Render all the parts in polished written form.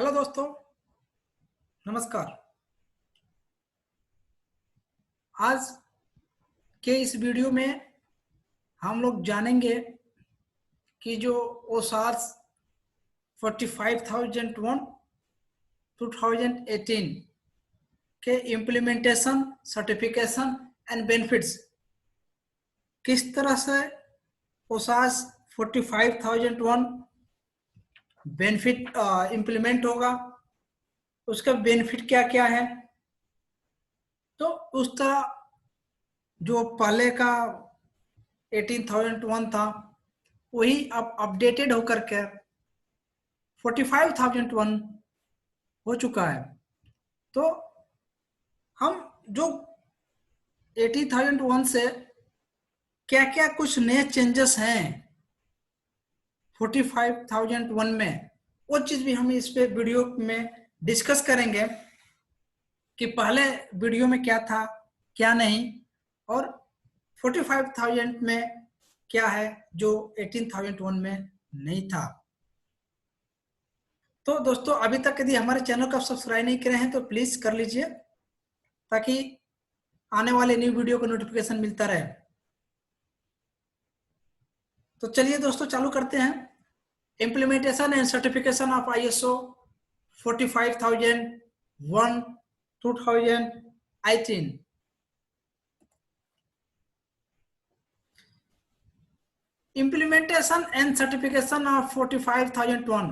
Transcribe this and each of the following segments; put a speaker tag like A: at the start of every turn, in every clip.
A: Hello दोस्तों, नमस्कार। आज के इस वीडियो में हम लोग जानेंगे कि जो ओसार्स 45,001 2018 के इम्प्लीमेंटेशन, सर्टिफिकेशन एंड बेनिफिट्स किस तरह से ओसार्स 45,001 बेनिफिट इम्प्लीमेंट होगा, उसका बेनिफिट क्या क्या है। तो उस तरह जो पहले का 18,001 था वही अब अपडेटेड होकर के 45,001 हो चुका है। तो हम जो 80,001 से क्या क्या कुछ नए चेंजेस हैं 45,001 में, वो चीज भी हम इस पे वीडियो में डिस्कस करेंगे कि पहले वीडियो में क्या था क्या नहीं, और 45,000 में क्या है जो 18,001 में नहीं था। तो दोस्तों, अभी तक यदि हमारे चैनल को सब्सक्राइब नहीं करे हैं तो प्लीज कर लीजिए ताकि आने वाले न्यू वीडियो को नोटिफिकेशन मिलता रहे। तो चलिए दोस्तों, चालू करते हैं। Implementation and certification of ISO 45,001 2018। Implementation and certification of 45,001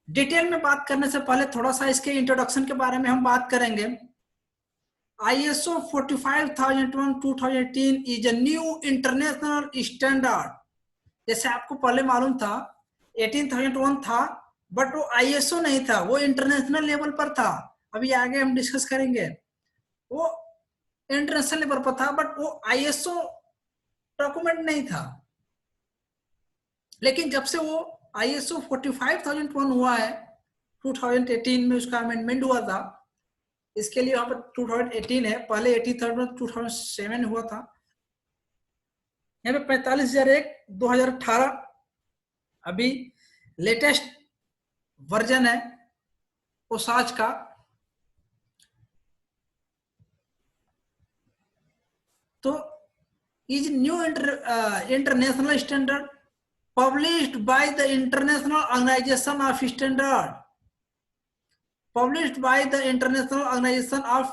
A: detail में बात करने से पहले थोड़ा सा इसके इंट्रोडक्शन के बारे में हम बात करेंगे। ISO 45,001 2018 is a new international standard. जैसे आपको पहले मालूम था 18,001 था, बट वो ISO नहीं था, वो इंटरनेशनल लेवल पर था। अभी आगे हम डिस्कस करेंगे। वो इंटरनेशनल लेवल पर था बट वो ISO डॉक्यूमेंट नहीं था। लेकिन जब से वो ISO 45,001 हुआ है 2018 में, उसका अमेंडमेंट हुआ था। इसके लिए यहाँ पर 2018 है, पहले 80,001 2007 हुआ था। यहाँ पे 45,001 2018 अभी लेटेस्ट वर्जन है ओसाज का। तो is new international standard published by the International Organization of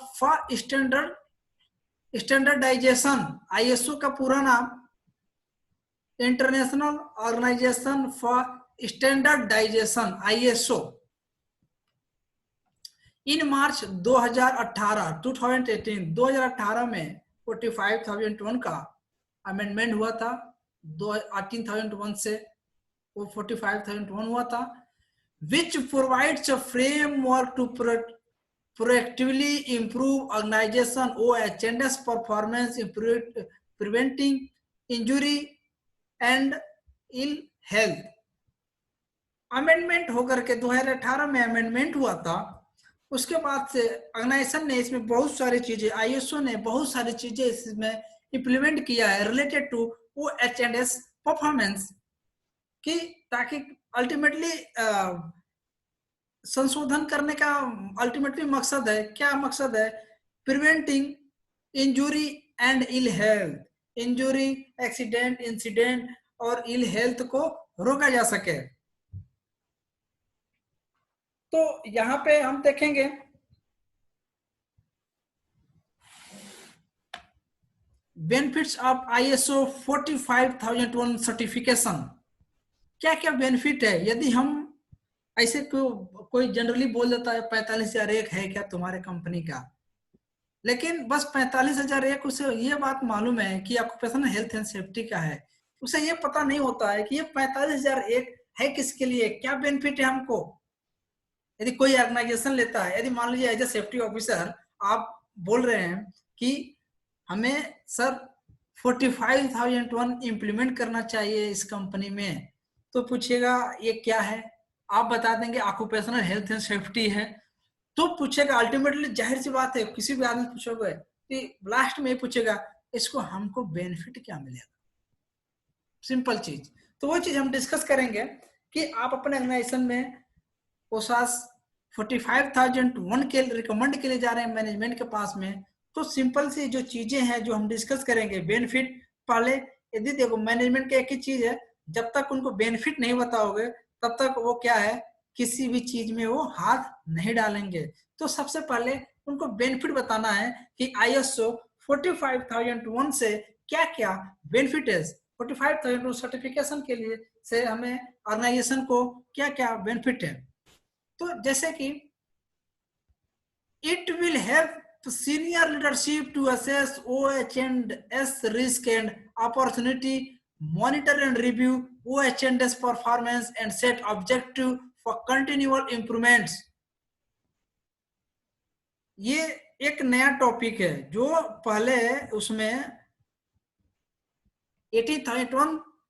A: Standardization। ISO का पूरा नाम international organisation for standardisation ISO। In March 2018 में 45,001 का अमेंडमेंट हुआ था। 18,001 से वो 45,001 हुआ था, which provides a framework to proactively improve organization OHS performance, preventing injury and ill health। Amendment होकर के 2018 में अमेंडमेंट हुआ था। उसके बाद से ऑर्गेनाइजेशन ने इसमें बहुत सारी चीजें, ISO ने बहुत सारी चीजें इसमें इंप्लीमेंट किया है रिलेटेड टू OHS परफॉर्मेंस की, ताकि अल्टीमेटली संशोधन करने का अल्टीमेटली मकसद है, क्या मकसद है? Preventing injury and ill health. Injury, accident, incident और इल हेल्थ को रोका जा सके। तो यहाँ पे हम देखेंगे बेनिफिट्स ऑफ ISO 45,001 सर्टिफिकेशन। क्या क्या बेनिफिट है यदि हम ऐसे कोई जनरली बोल देता है 45,001 है क्या तुम्हारे कंपनी का, लेकिन बस 45,001 उसे ये बात मालूम है कि ऑक्यूपेशनल हेल्थ एंड सेफ्टी का है। उसे ये पता नहीं होता है कि ये 45,001 है किसके लिए, क्या बेनिफिट है हमको। यदि कोई ऑर्गेनाइजेशन लेता है, यदि मान लीजिए एज ए सेफ्टी ऑफिसर आप बोल रहे हैं कि हमें सर 45,001 इम्प्लीमेंट करना चाहिए इस कंपनी में, तो पूछेगा ये क्या है, आप बता देंगे ऑक्यूपेशनल हेल्थ एंड सेफ्टी है। तो पूछेगा अल्टीमेटली, जाहिर सी बात है किसी भी आदमी पूछोगे कि लास्ट में पूछेगा इसको हमको बेनिफिट क्या मिलेगा। सिंपल चीज। तो वो चीज हम डिस्कस करेंगे कि आप अपने ऑर्गेनाइजेशन में ओसास 45,001 के रिकमेंड के लिए जा रहे हैं मैनेजमेंट के पास में। तो सिंपल सी जो चीजें हैं जो हम डिस्कस करेंगे, बेनिफिट पहले, यदि देखो मैनेजमेंट का एक ही चीज है, जब तक उनको बेनिफिट नहीं बताओगे तब तक वो क्या है, किसी भी चीज में वो हाथ नहीं डालेंगे। तो सबसे पहले उनको बेनिफिट बताना है कि ISO 45,001 से क्या क्या बेनिफिट है। 45,001 सर्टिफिकेशन के लिए से हमें ऑर्गेनाइजेशन को क्या क्या बेनिफिट है। तो जैसे कि it will help senior leadership to assess OH&S risk and opportunity, monitor and review OH&S performance and set objective for continual improvements। ये एक नया टॉपिक है जो पहले उसमें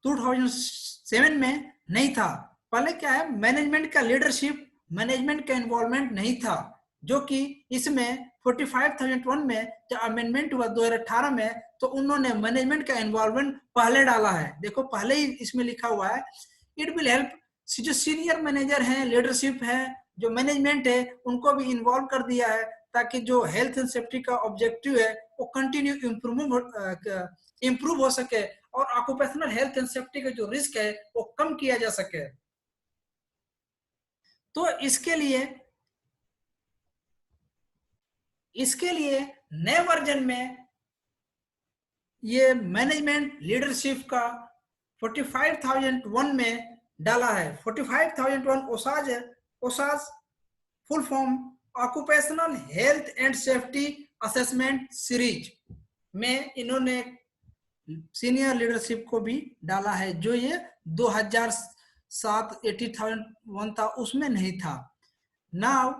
A: 2007 में नहीं था। पहले क्या है, मैनेजमेंट का लीडरशिप, मैनेजमेंट का इन्वॉल्वमेंट नहीं था, जो कि इसमें 45,001 में जब अमेंडमेंट हुआ 2018 में, तो उन्होंने मैनेजमेंट का इन्वॉल्वमेंट पहले डाला है। देखो पहले ही इसमें लिखा हुआ है, इट विल हेल्प, जो सीनियर मैनेजर हैं, लीडरशिप है, जो मैनेजमेंट है, उनको भी इन्वॉल्व कर दिया है, ताकि जो हेल्थ एंड सेफ्टी का ऑब्जेक्टिव है वो कंटिन्यू इम्प्रूव हो सके और ऑक्यूपेशनल हेल्थ एंड सेफ्टी का जो रिस्क है वो कम किया जा सके। तो इसके लिए नए वर्जन में ये मैनेजमेंट लीडरशिप का 45,001 में डाला है। 45,001 ओसाज है। OHSAS full form occupational health and safety assessment series में इन्होंने सीनियर लीडरशिप को भी डाला है, जो ये 2007 80,001 था उसमें नहीं था। Now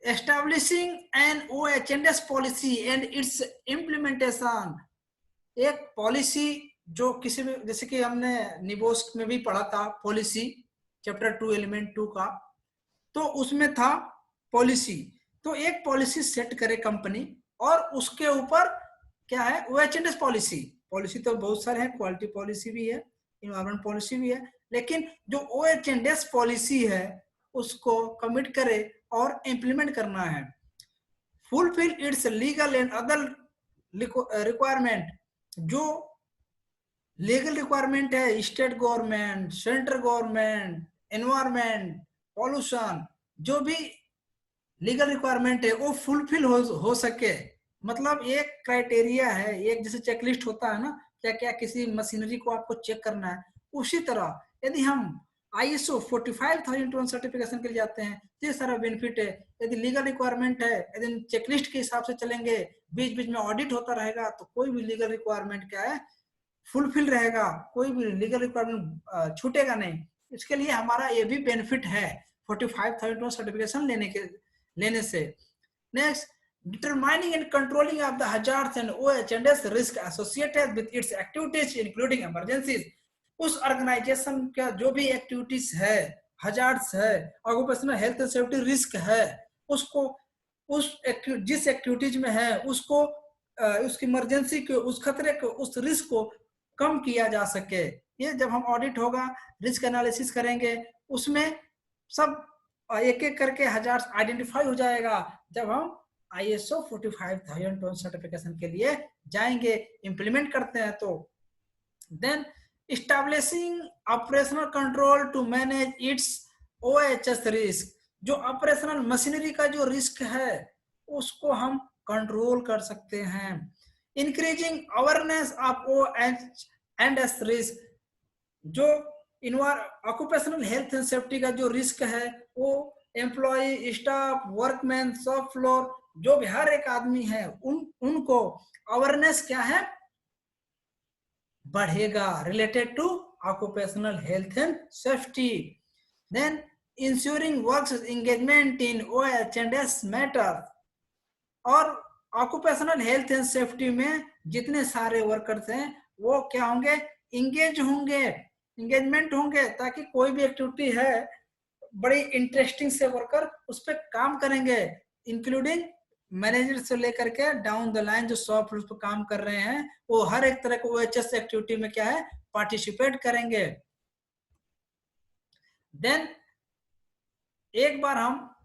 A: establishing an OH&S policy and its implementation. एक पॉलिसी जो किसी भी, जैसे कि हमने निबोस्ट में भी पढ़ा था पॉलिसी, चैप्टर 2 एलिमेंट 2 का, तो उसमें था पॉलिसी। तो एक पॉलिसी सेट करे कंपनी और उसके ऊपर क्या है, OH&S पॉलिसी। पॉलिसी तो बहुत सारे हैं, क्वालिटी पॉलिसी भी है, इन्वायरमेंट पॉलिसी भी है, लेकिन जो OH&S पॉलिसी है उसको कमिट करे और इम्प्लीमेंट करना है। Fulfil it's legal and other requirement. जो लीगल रिक्वायरमेंट है state government, central government, environment, pollution, जो भी लीगल रिक्वायरमेंट है वो फुलफिल हो सके। मतलब एक क्राइटेरिया है, एक जैसे चेकलिस्ट होता है ना, क्या क्या किसी मशीनरी को आपको चेक करना है, उसी तरह यदि हम ISO 45,001 सर्टिफिकेशन के लिए जाते हैं तो ये सारा बेनिफिट है। यदि लीगल रिक्वायरमेंट है, यदि चेकलिस्ट के हिसाब से चलेंगे, बीच बीच में ऑडिट होता रहेगा, तो कोई भी लीगल रिक्वायरमेंट क्या है, फुलफिल रहेगा, कोई भी लीगल रिक्वायरमेंट छूटेगा नहीं। इसके लिए हमारा ये भी बेनिफिट है 45,001 सर्टिफिकेशन लेने से। Next, determining and controlling of the hazards and OH&S risk associated with its activities including emergencies। उस ऑर्गेनाइजेशन का जो भी एक्टिविटीज है, हजार्ड्स है, occupational health and safety risk है, उसको जिस एक्टिविटीज में है उसको उसकी इमरजेंसी के, उस खतरे को, उस रिस्क को कम किया जा सके। ये जब हम ऑडिट होगा, रिस्क एनालिसिस करेंगे, उसमें सब एक एक करके हजार्ड्स आइडेंटिफाई हो जाएगा जब हम ISO 45,001 सर्टिफिकेशन के लिए जाएंगे, इंप्लीमेंट करते हैं। तो then establishing operational control to manage its OHS risk. जो ऑपरेशनल मशीनरी का जो रिस्क है उसको हम कंट्रोल कर सकते हैं। Increasing awareness of OH&S risk. जो ऑक्यूपेशनल हेल्थ एंड सेफ्टी का जो रिस्क है वो employ, staff, workman, shop floor, जो भी हर एक आदमी है उनको अवेयरनेस क्या है, बढ़ेगा related to occupational health and safety. Then ensuring works engagement in OH&S matter. और ऑक्यूपेशनल हेल्थ एंड सेफ्टी में जितने सारे वर्कर्स हैं वो क्या होंगे, एंगेजमेंट होंगे, ताकि कोई भी एक्टिविटी है बड़ी इंटरेस्टिंग से वर्कर उस पर काम करेंगे, इंक्लूडिंग मैनेजर से लेकर के डाउन द लाइन जो शॉप उस पर काम कर रहे हैं, वो हर एक तरह के OHS एक्टिविटी में क्या है, पार्टिसिपेट करेंगे। देन एक बार हम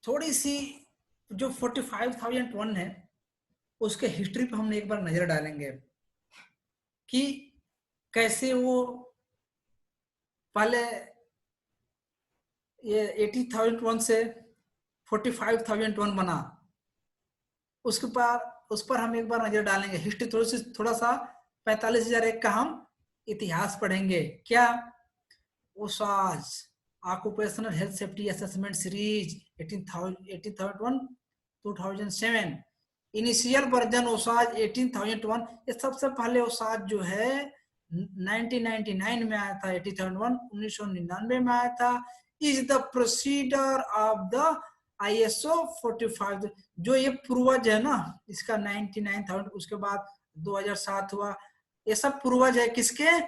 A: थोड़ी सी जो 45,001 है उसके हिस्ट्री पे हम एक बार नजर डालेंगे कि कैसे वो पहले ये 80,001 से 45,001 बना। उसके बाद उस पर हम एक बार नजर डालेंगे हिस्ट्री, थोड़ा सा 45,001 का हम इतिहास पढ़ेंगे। क्या OHSAS occupational health safety assessment series 18,001 2007, initial version OHSAS 18,001। ये सबसे पहले ओसाज जो है 1999 में आया था। 18,001 1999 में आया था। Is the procedure of the ISO 45, जो ये पूर्वज है ना इसका 99,000, उसके बाद 2007 हुआ। ये सब पूर्वज है किसके?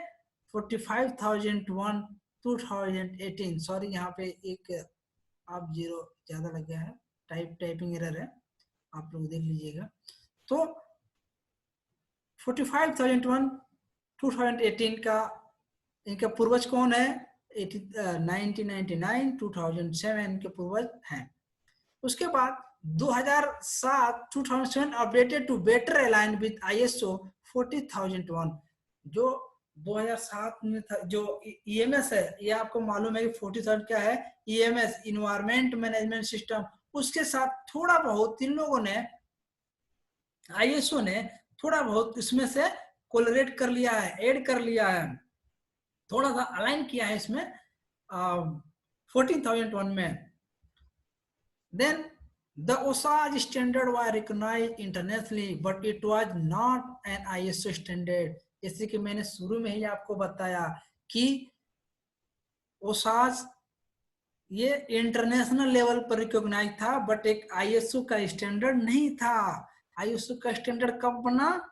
A: 45,001 2018। सॉरी यहाँ पे एक आप जीरो ज्यादा लग गया है, टाइपिंग एरर है, आप लोग देख लीजिएगा। तो 45,001 2018 का इनका पूर्वज कौन है? 1999 2007 के पूर्वज हैं। उसके बाद 2007 2007 updated to better align with ISO 40,001, जो 2007 में था। जो EMS है, ये आपको मालूम है कि 40,000 क्या है? EMS environment management system. उसके साथ थोड़ा बहुत इन लोगों ने ISO ने थोड़ा बहुत इसमें से कोलरेट कर लिया है, ऐड कर लिया है, थोड़ा सा अलाइन किया है इसमें 14,001 में। Then the OSAJ standard was recognized internationally, but it was not an ISO standard. जैसे कि मैंने शुरू में ही आपको बताया कि OSAJ ये इंटरनेशनल लेवल पर रिकॉग्नाइज था, बट एक ISO का स्टैंडर्ड नहीं था। ISO का स्टैंडर्ड कब बना?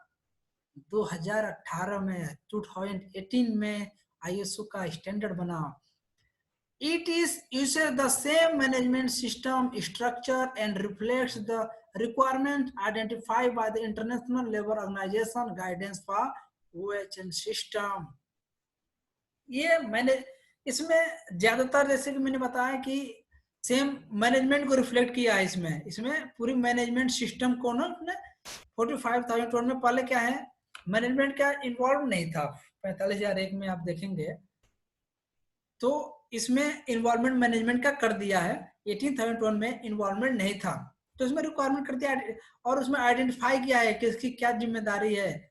A: 2018 में, 2018 में ISO का स्टैंडर्ड बना। It uses the same management system structure and reflects the requirement identified by the International Labour Organization guidance for OHN system. ये मैंने इसमें ज्यादातर जैसे कि मैंने बताया कि सेम मैनेजमेंट को रिफ्लेक्ट किया है। इसमें पूरी मैनेजमेंट सिस्टम को ना 45,001 में पहले क्या है, मैनेजमेंट का इन्वॉल्व नहीं था। 45,001 में आप देखेंगे तो इसमें इन्वॉल्वमेंट मैनेजमेंट का कर दिया है। 18,001 में इन्वॉल्वमेंट नहीं था, तो इसमें रिक्वायरमेंट कर दिया और उसमें आइडेंटिफाई किया है कि इसकी क्या जिम्मेदारी है।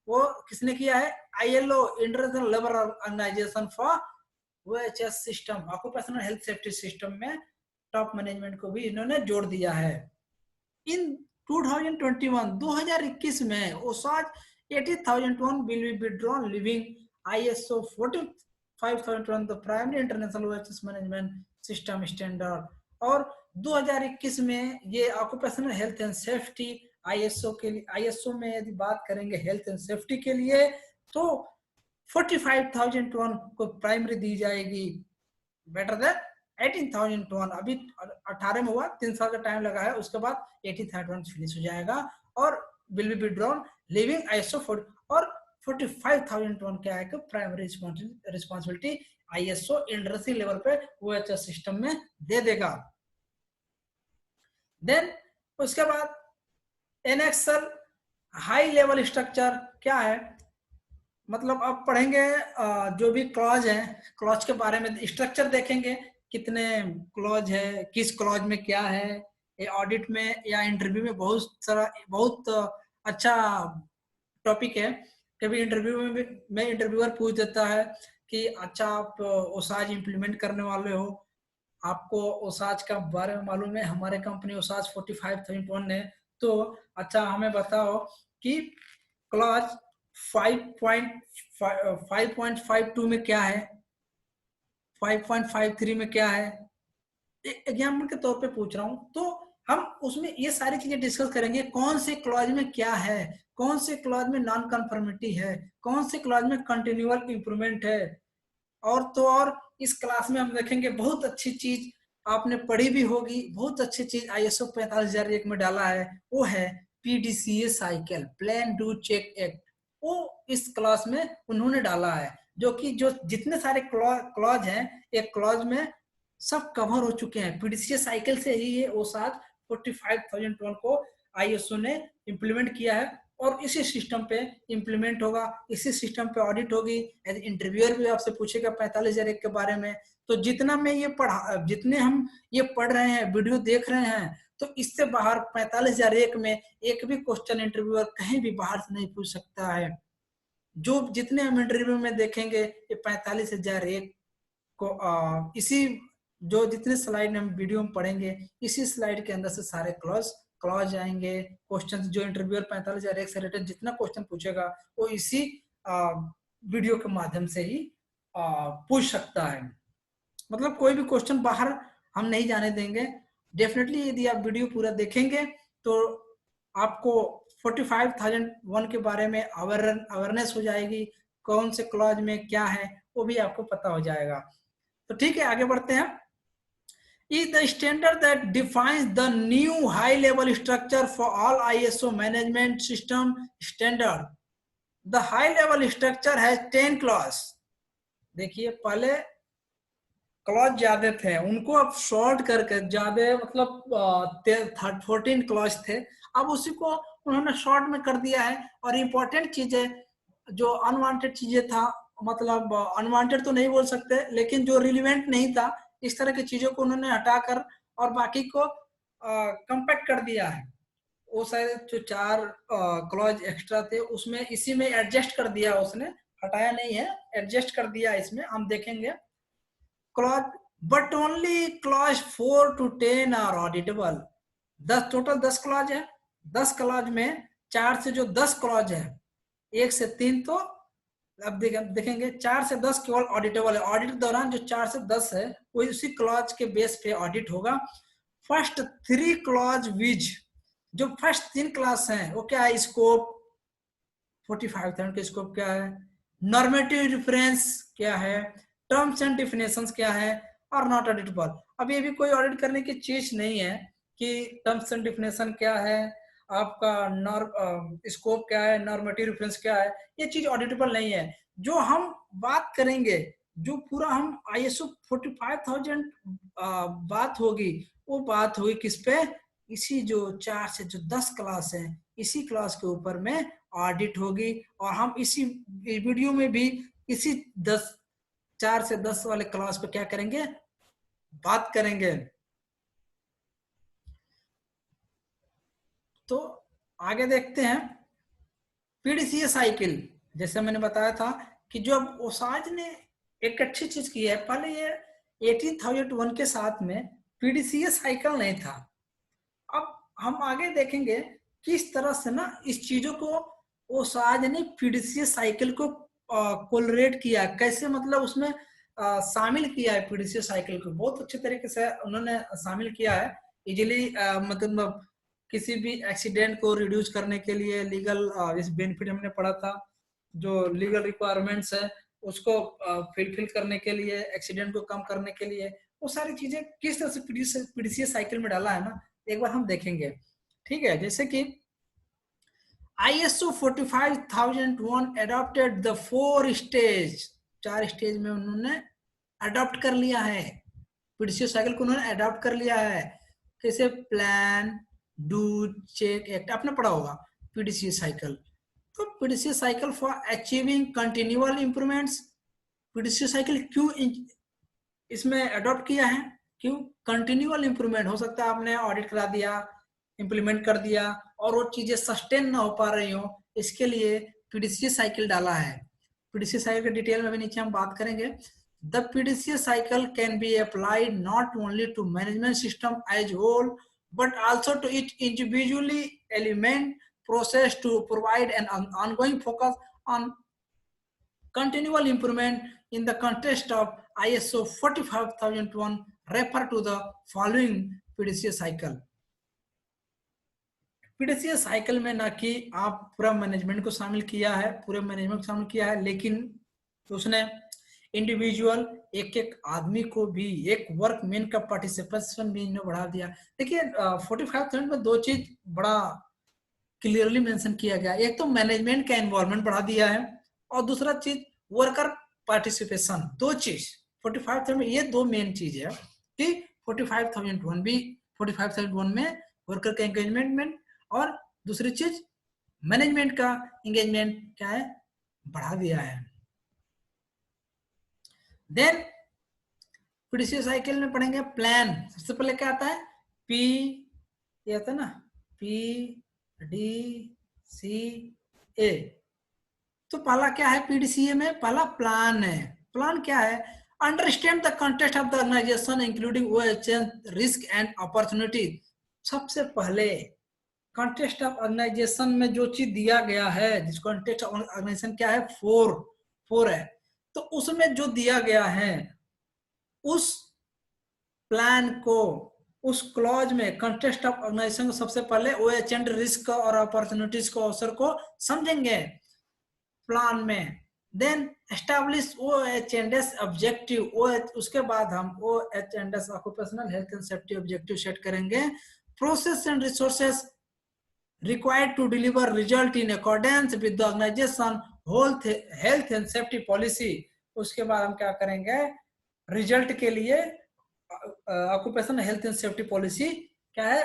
A: वो किसने किया है? ILO international labour organisation for OHS system, occupational health safety system में टॉप मैनेजमेंट को भी इन्होंने जोड़ दिया है। इन 2021 में ओसाज 80,001 will be withdrawn, leaving ISO 45,001 the primary international OHS management system standard। और 2021 में ये occupational health and safety ISO के लिए, ISO में यदि बात करेंगे हेल्थ एंड सेफ्टी के लिए, तो 45,001 को प्राइमरी दी जाएगी, बेटर देन 18,001। अभी 18 में हुआ, 3 साल का टाइम लगा है, उसके बाद 18,001 फिनिश हो जाएगा और will be withdrawn living ISO 40। और 45,001 क्या है कि primary responsibility ISO industry level पे OHS सिस्टम में दे देगा। देन उसके बाद NXL हाई लेवल स्ट्रक्चर क्या है, मतलब आप पढ़ेंगे जो भी क्लॉज है, क्लॉज के बारे में स्ट्रक्चर देखेंगे, कितने क्लॉज है, किस क्लॉज में क्या है। ये ऑडिट में या इंटरव्यू में बहुत अच्छा टॉपिक है। कभी इंटरव्यू में इंटरव्यूअर पूछ देता है कि अच्छा आप ओसाज इंप्लीमेंट करने वाले हो, आपको ओसाज का बारे में मालूम है, हमारे कंपनी ओसाज 45,001 है, तो अच्छा हमें बताओ कि क्लॉज 5.52 में क्या है, 5.53 में क्या है, एग्जाम्पल के तौर पे पूछ रहा हूं। तो हम उसमें ये सारी चीजें डिस्कस करेंगे, कौन से क्लॉज में क्या है, कौन से क्लॉज में नॉन कन्फर्मिटी है, कौन से क्लॉज में कंटिन्यूअल इंप्रूवमेंट है। और तो और इस क्लास में हम देखेंगे बहुत अच्छी चीज आपने पढ़ी भी होगी, बहुत अच्छी चीज ISO 45,001 में डाला है, वो है PDCA cycle, plan do check act. वो इस क्लास में उन्होंने डाला है, जो कि जो जितने सारे क्लॉज हैं, एक क्लॉज में सब कवर हो चुके हैं। पीडीसीएस साइकिल से ही ये OSAT 45,001 को आईएसओ ने इम्प्लीमेंट किया है और इसी सिस्टम पे इम्प्लीमेंट होगा, इसी सिस्टम पे ऑडिट होगी। एज इंटरव्यूअर भी आपसे पूछेगा 45,001 के बारे में। तो जितना मैं ये जितने हम ये पढ़ रहे हैं, वीडियो देख रहे हैं, तो इससे बाहर 45,001 में एक भी क्वेश्चन इंटरव्यूअर कहीं भी बाहर से नहीं पूछ सकता है। जो जितने हम इंटरव्यू में देखेंगे ये 45,001 को इसी जो जितने स्लाइड हम वीडियो में पढ़ेंगे, इसी स्लाइड के अंदर से सारे क्लॉज आएंगे। क्वेश्चन जो इंटरव्यूअर 45,001 से रिलेटेड जितना क्वेश्चन पूछेगा वो इसी वीडियो के माध्यम से ही पूछ सकता है। मतलब कोई भी क्वेश्चन बाहर हम नहीं जाने देंगे। डेफिनेटली यदि आप वीडियो पूरा देखेंगे तो आपको 45,001 के बारे में अवेयरनेस हो जाएगी, कौन से क्लॉज में क्या है वो भी आपको पता हो जाएगा। तो ठीक है, आगे बढ़ते हैं। is the standard that defines the new high level structure for all ISO management system standard. The high level structure has 10 clause. देखिए पहले क्लॉज ज्यादा थे, उनको अब शॉर्ट करके ज्यादा मतलब 14 क्लॉज थे, अब उसी को उन्होंने शॉर्ट में कर दिया है। और इम्पोर्टेंट चीजें जो अनवांटेड चीजें था, मतलब अनवांटेड तो नहीं बोल सकते लेकिन जो रिलेवेंट नहीं था, इस तरह की चीजों को उन्होंने हटाकर और बाकी को कंपैक्ट कर दिया है। वो शायद जो 4 क्लॉज एक्स्ट्रा थे उसमें इसी में एडजस्ट कर दिया, उसने हटाया नहीं है, एडजस्ट कर दिया इसमें, हम देखेंगे। Clause but only clause 4 to 10 are auditable. 10 total 10 clause है, 10 क्लॉज में 4 से जो 10 क्लॉज है, 1 से 3 तो अब देखेंगे 4 से 10 केवल ऑडिटेबल है। ऑडिट के दौरान जो 4 से 10 है वो उसी क्लॉज के बेस पे ऑडिट होगा। फर्स्ट 3 क्लॉज विज, जो फर्स्ट 3 क्लास हैं वो क्या है, स्कोप 45,000 का स्कोप क्या है, नॉर्मेटिव रेफरेंस क्या है, टर्म्स एंड डिफिनेशंस क्या है, और नॉट ऑडिटेबल। अब ये भी कोई ऑडिट करने की चीज नहीं है कि टर्म्स एंड डिफिनेशन क्या है, आपका स्कोप क्या है, नॉर्मेटिव रेफरेंस क्या है, ये चीज ऑडिटेबल नहीं है। जो हम बात करेंगे, जो पूरा हम ISO 45,000 बात होगी, वो बात होगी किस पे, इसी जो 4 से जो 10 क्लास है, इसी क्लास के ऊपर में ऑडिट होगी। और हम इसी वीडियो में भी इसी 4 से 10 वाले क्लास पे क्या करेंगे, बात करेंगे। तो आगे देखते हैं पीडीसीए साइकिल। जैसे मैंने बताया था कि जो ओसाज ने एक अच्छी चीज की है, पहले ये 18,001 के साथ में पीडीसीए साइकिल नहीं था। अब हम आगे देखेंगे किस तरह से ना इस चीजों को ओसाज ने पीडीसीए साइकिल को कोलरेट किया, कैसे मतलब उसमें शामिल किया है पीडीसीए साइकिल को, बहुत अच्छे तरीके से उन्होंने शामिल किया है। इजीली मतलब किसी भी एक्सीडेंट को रिड्यूस करने के लिए लीगल इस बेनिफिट हमने पढ़ा था, जो लीगल रिक्वायरमेंट्स है उसको फिलफिल करने के लिए, एक्सीडेंट को कम करने के लिए, वो सारी चीजें किस तरह से पीडीसीए साइकिल में डाला है ना, एक बार हम देखेंगे। ठीक है, जैसे कि ISO 45,001 adopted the 4 stage, 4 stage में उन्होंने अडॉप्ट कर लिया है, पीडीसीए साइकिल को उन्होंने अडॉप्ट कर लिया है। कैसे, प्लान, डू, चेक, एक्ट, आपने पढ़ा होगा पीडीसीए साइकिल। तो PDCA cycle for achieving continual improvements, PDCA cycle क्यों इसमें अडॉप्ट किया है, क्यों, कंटिन्यूअल इंप्रूवमेंट हो सकता है आपने ऑडिट करा दिया, इंप्लीमेंट कर दिया और वो चीजें सस्टेन ना हो पा रही हो, इसके लिए पीडीसीए साइकिल डाला है। पीडीसीए साइकिल के डिटेल में भी नीचे हम बात करेंगे। The PDCA cycle can be applied not only to management system as whole, but also to each individually element process to provide an ongoing focus on continual improvement. In the context of ISO 45,001, refer to the following PDCA cycle. PDCA cycle में ना कि आप पूरा management को शामिल किया है, पूरे मैनेजमेंट को शामिल किया है, लेकिन उसने इंडिविजुअल एक एक आदमी को भी, एक वर्कमैन का पार्टिसिपेशन भी इन्होंने बढ़ा दिया। देखिए 45,000 में 2 चीज बड़ा क्लियरली मेंशन किया गया, एक तो मैनेजमेंट का इन्वॉल्वमेंट बढ़ा दिया है और दूसरा चीज वर्कर पार्टिसिपेशन। 2 चीज 45,000 में, ये 2 मेन चीज है। कि 45,001 भी 45,001 में वर्कर का एंगेजमेंट और दूसरी चीज मैनेजमेंट का एंगेजमेंट क्या है, बढ़ा दिया है। देन पीडीसी साइकिल में पढ़ेंगे प्लान। सबसे पहले क्या आता है, पी, ये आता है ना, पी डी सी ए। तो पहला क्या है पीडीसीए में, पहला प्लान है। प्लान क्या है, understand the context of the organization including OHN risk and opportunity. सबसे पहले कंटेक्स्ट ऑफ ऑर्गेनाइजेशन में जो चीज दिया गया है, जिस कंटेक्स्ट ऑफ ऑर्गेनाइजेशन क्या है, फोर है, तो उसमें जो दिया गया है उस प्लान को, उस क्लॉज में कंटेक्स्ट ऑफ ऑर्गेनाइजेशन को सबसे पहले ओएचएन रिस्क और अपॉर्चुनिटीज को, अवसर को समझेंगे प्लान में। देन एस्टैब्लिश OH&S ऑब्जेक्टिव, उसके बाद हम OH&S occupational health and safety objective set करेंगे। Process and resources required to deliver result in accordance with the organization health and safety policy. उसके बाद हम क्या करेंगे, रिजल्ट के लिए occupational health and safety policy क्या है,